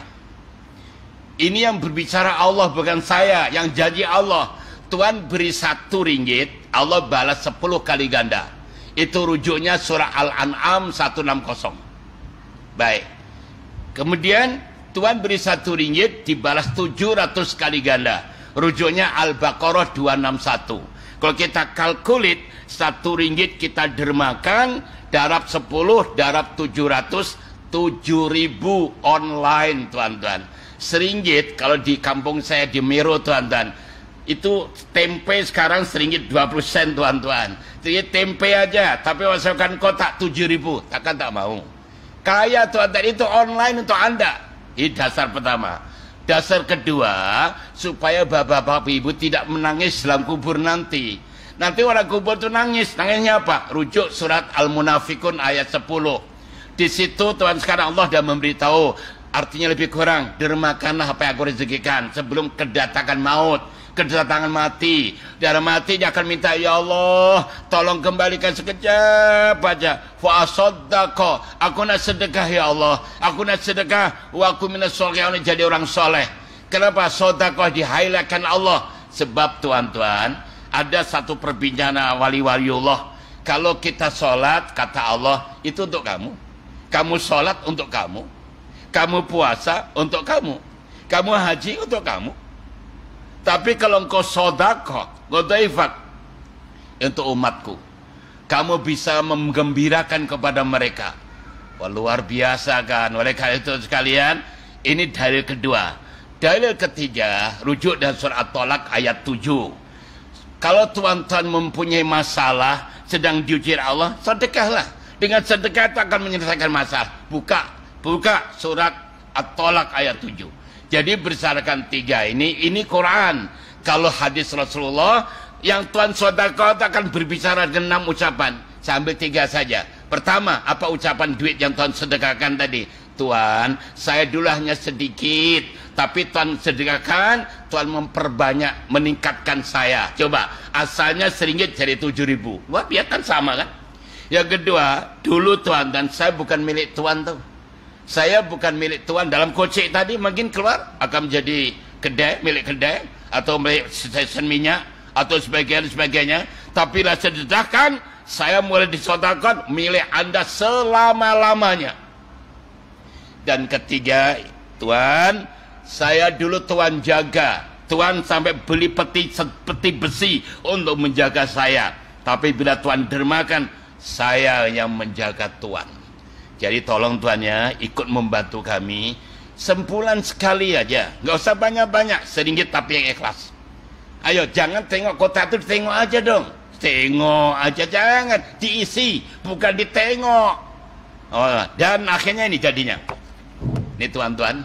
Ini yang berbicara Allah, bukan saya. Yang janji Allah. Tuhan beri 1 ringgit, Allah balas 10 kali ganda. Itu rujuknya surah Al-An'am 160. Baik. Kemudian Tuhan beri 1 ringgit dibalas 700 kali ganda. Rujuknya Al-Baqarah 261. Kalau kita kalkulit 1 ringgit kita dermakan, darab 10, darab 700, 7.000 online tuan-tuan. Seringgit kalau di kampung saya di Mero tuan-tuan, itu tempe sekarang seringgit 20 sen tuan-tuan. Jadi tempe aja, tapi masukkan kotak 7.000, takkan tak mau. Kaya tuan-tuan, itu online untuk Anda. Ini dasar pertama. Dasar kedua, supaya bapak-bapak ibu tidak menangis dalam kubur nanti. Nanti orang kubur itu nangis. Nangisnya apa? Rujuk surat Al-Munafikun ayat 10. Di situ Tuhan sekarang Allah sudah memberitahu, artinya lebih kurang, dermakanlah apa yang aku rezekikan sebelum kedatangan maut, kedatangan mati. Dalam mati dia akan minta, ya Allah, tolong kembalikan sekejap aja. Fa asaddaqa, aku nak sedekah ya Allah, aku nak sedekah, wa aku minas sholihin, jadi orang soleh. Kenapa sedekah di-highlightkan Allah? Sebab tuan-tuan, ada satu perbincangan wali-wali Allah. Kalau kita sholat, kata Allah, itu untuk kamu. Kamu sholat untuk kamu. Kamu puasa untuk kamu. Kamu haji untuk kamu. Tapi kalau engkau sedekah, godhaifak, untuk umatku, kamu bisa menggembirakan kepada mereka. Wah, luar biasa kan. Oleh karena itu sekalian, ini dalil kedua. Dalil ketiga, rujuk dan surah At-Tolak ayat 7. Kalau tuan-tuan mempunyai masalah sedang diuji Allah, sedekahlah. Dengan sedekah itu akan menyelesaikan masalah. Buka surat At-Tolak ayat 7. Jadi berdasarkan 3 ini Quran. Kalau hadis Rasulullah, yang Tuhan sedekah akan berbicara dengan 6 ucapan. Saya ambil 3 saja. Pertama, apa ucapan duit yang Tuhan sedekahkan tadi? Tuhan, saya dulu hanya sedikit, tapi Tuhan sedekahkan, Tuhan memperbanyak, meningkatkan saya. Coba, asalnya seringgit jadi 7.000. Wah, biar kan sama kan? Yang kedua, dulu Tuhan, dan saya bukan milik Tuhan tuh. Saya bukan milik Tuhan. Dalam kocek tadi mungkin keluar akan menjadi kedai, milik kedai, atau milik stesen minyak, atau sebagainya. Tapi lah sedekahkan, saya mulai disedekahkan milik Anda selama-lamanya. Dan ketiga, Tuhan, saya dulu Tuhan jaga. Tuhan sampai beli peti besi untuk menjaga saya. Tapi bila Tuhan dermakan, saya yang menjaga Tuhan. Jadi tolong Tuhan ya, ikut membantu kami. Sempulan sekali aja, nggak usah banyak-banyak, sedikit tapi yang ikhlas. Ayo, jangan tengok kota itu, tengok aja dong. Tengok aja, jangan diisi, bukan ditengok. Oh, dan akhirnya ini jadinya. Ini tuan-tuan,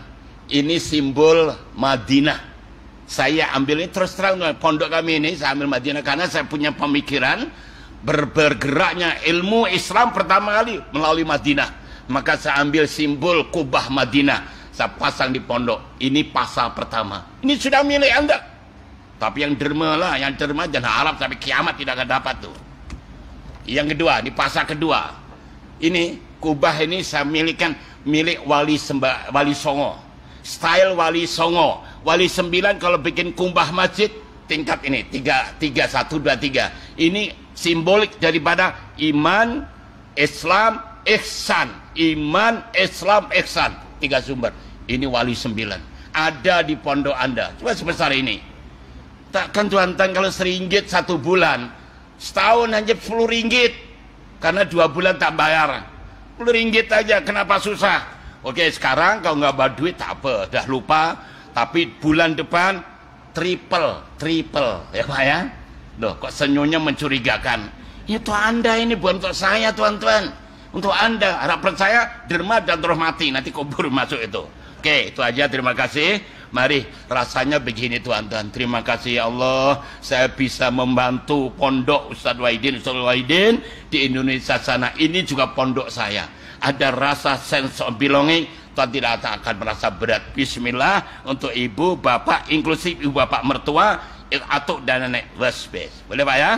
ini simbol Madinah. Saya ambil ini terus terang, pondok kami ini saya ambil Madinah karena saya punya pemikiran bergeraknya ilmu Islam pertama kali melalui Madinah. Maka saya ambil simbol kubah Madinah, saya pasang di pondok. Ini pasal pertama. Ini sudah milik Anda. Tapi yang derma lah, yang derma jangan harap sampai kiamat tidak akan dapat tuh. Yang kedua, di pasal kedua. Ini kubah ini saya milikkan, milik Wali Songo. Style Wali Songo. Wali 9 kalau bikin kubah masjid tingkat ini 3 1 2 3. Ini simbolik daripada iman, Islam, ihsan. Iman, Islam, ihsan. 3 sumber. Ini Wali 9. Ada di pondok Anda. Coba sebesar ini. Takkan tuan-tuan kalau seringgit 1 bulan, setahun hanya 10 ringgit. Karena 2 bulan tak bayar. 10 ringgit aja, kenapa susah? Oke, sekarang kalau nggak bawa duit tak apa, dah lupa. Tapi bulan depan triple ya Pak ya. Loh, kok senyumnya mencurigakan? Itu Anda ini, bukan untuk saya tuan-tuan. Untuk Anda, harapan saya derma dan roh mati, nanti kubur masuk itu. Oke, itu aja, terima kasih. Mari, rasanya begini tuan-tuan. Terima kasih ya Allah, saya bisa membantu pondok Ustadz Wahidin di Indonesia sana. Ini juga pondok saya. Ada rasa sense of belonging, tuan tidak akan merasa berat. Bismillah untuk ibu, bapak, inklusif ibu bapak mertua, atuk dan nenek. Boleh Pak ya?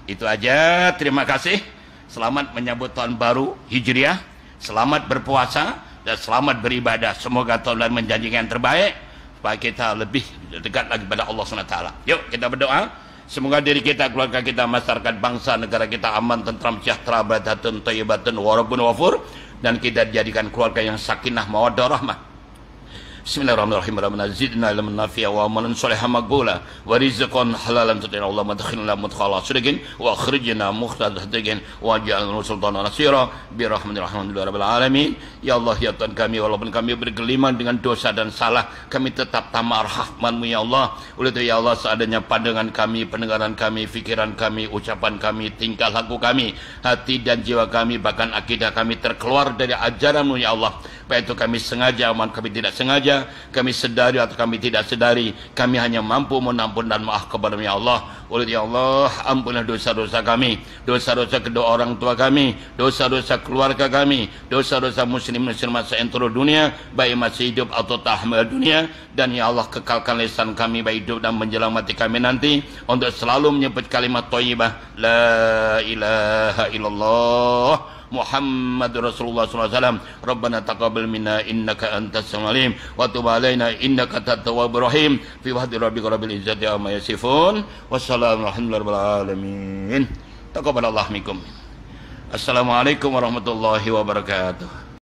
Itu aja, terima kasih. Selamat menyambut tahun baru Hijriah. Selamat berpuasa dan selamat beribadah. Semoga Tuhan menjanjikan yang terbaik supaya kita lebih dekat lagi pada Allah SWT. Yuk kita berdoa. Semoga diri kita, keluarga kita, masyarakat, bangsa, negara kita aman, tentram, sejahtera, baradatun, thayyibatun, warabun, wafur. Dan kita jadikan keluarga yang sakinah, mawaddah, rahmah. Bismillahirrahmanirrahim. Rabbana zidna ilman nafi'a wa amalan shalihan maqbula wa rizqan halalan tuti'na Allah madkhilna mudkhala sidqin wa akhrijna mukhraja sidqin wa ja'alna sultanan nasira bi rahmatir rabbil alamin. Ya Allah ya Tuhan kami, walaupun kami bergeliman dengan dosa dan salah, kami tetap tamak rahmat-Mu ya Allah. Oleh itu ya Allah, seadanya pandangan kami, pendengaran kami, fikiran kami, ucapan kami, tingkah laku kami, hati dan jiwa kami, bahkan akidah kami terkeluar dari ajaran-Mu ya Allah. Baik itu kami sengaja maupun kami tidak sengaja, kami sedari atau kami tidak sedari, kami hanya mampu menampun dan maaf kepada ya Allah. Oleh ya Allah, ampunlah dosa-dosa kami, dosa-dosa kedua orang tua kami, dosa-dosa keluarga kami, dosa-dosa muslimat seantero dunia, baik masih hidup atau tahmal dunia. Dan ya Allah, kekalkan lisan kami baik hidup dan menjelang mati kami nanti untuk selalu menyebut kalimat thayyibah la ilaha illallah Muhammad Rasulullah SAW. Rabbana taqabbal minna innaka antas samiul alim wa tub alaina innaka at-tawwabur rahim. Fi wahdi rabbika rabbil izzati amma yasifun. Wassalamu alhamdulillahi alamin. Taqabbalallahu minkum. Assalamualaikum warahmatullahi wabarakatuh.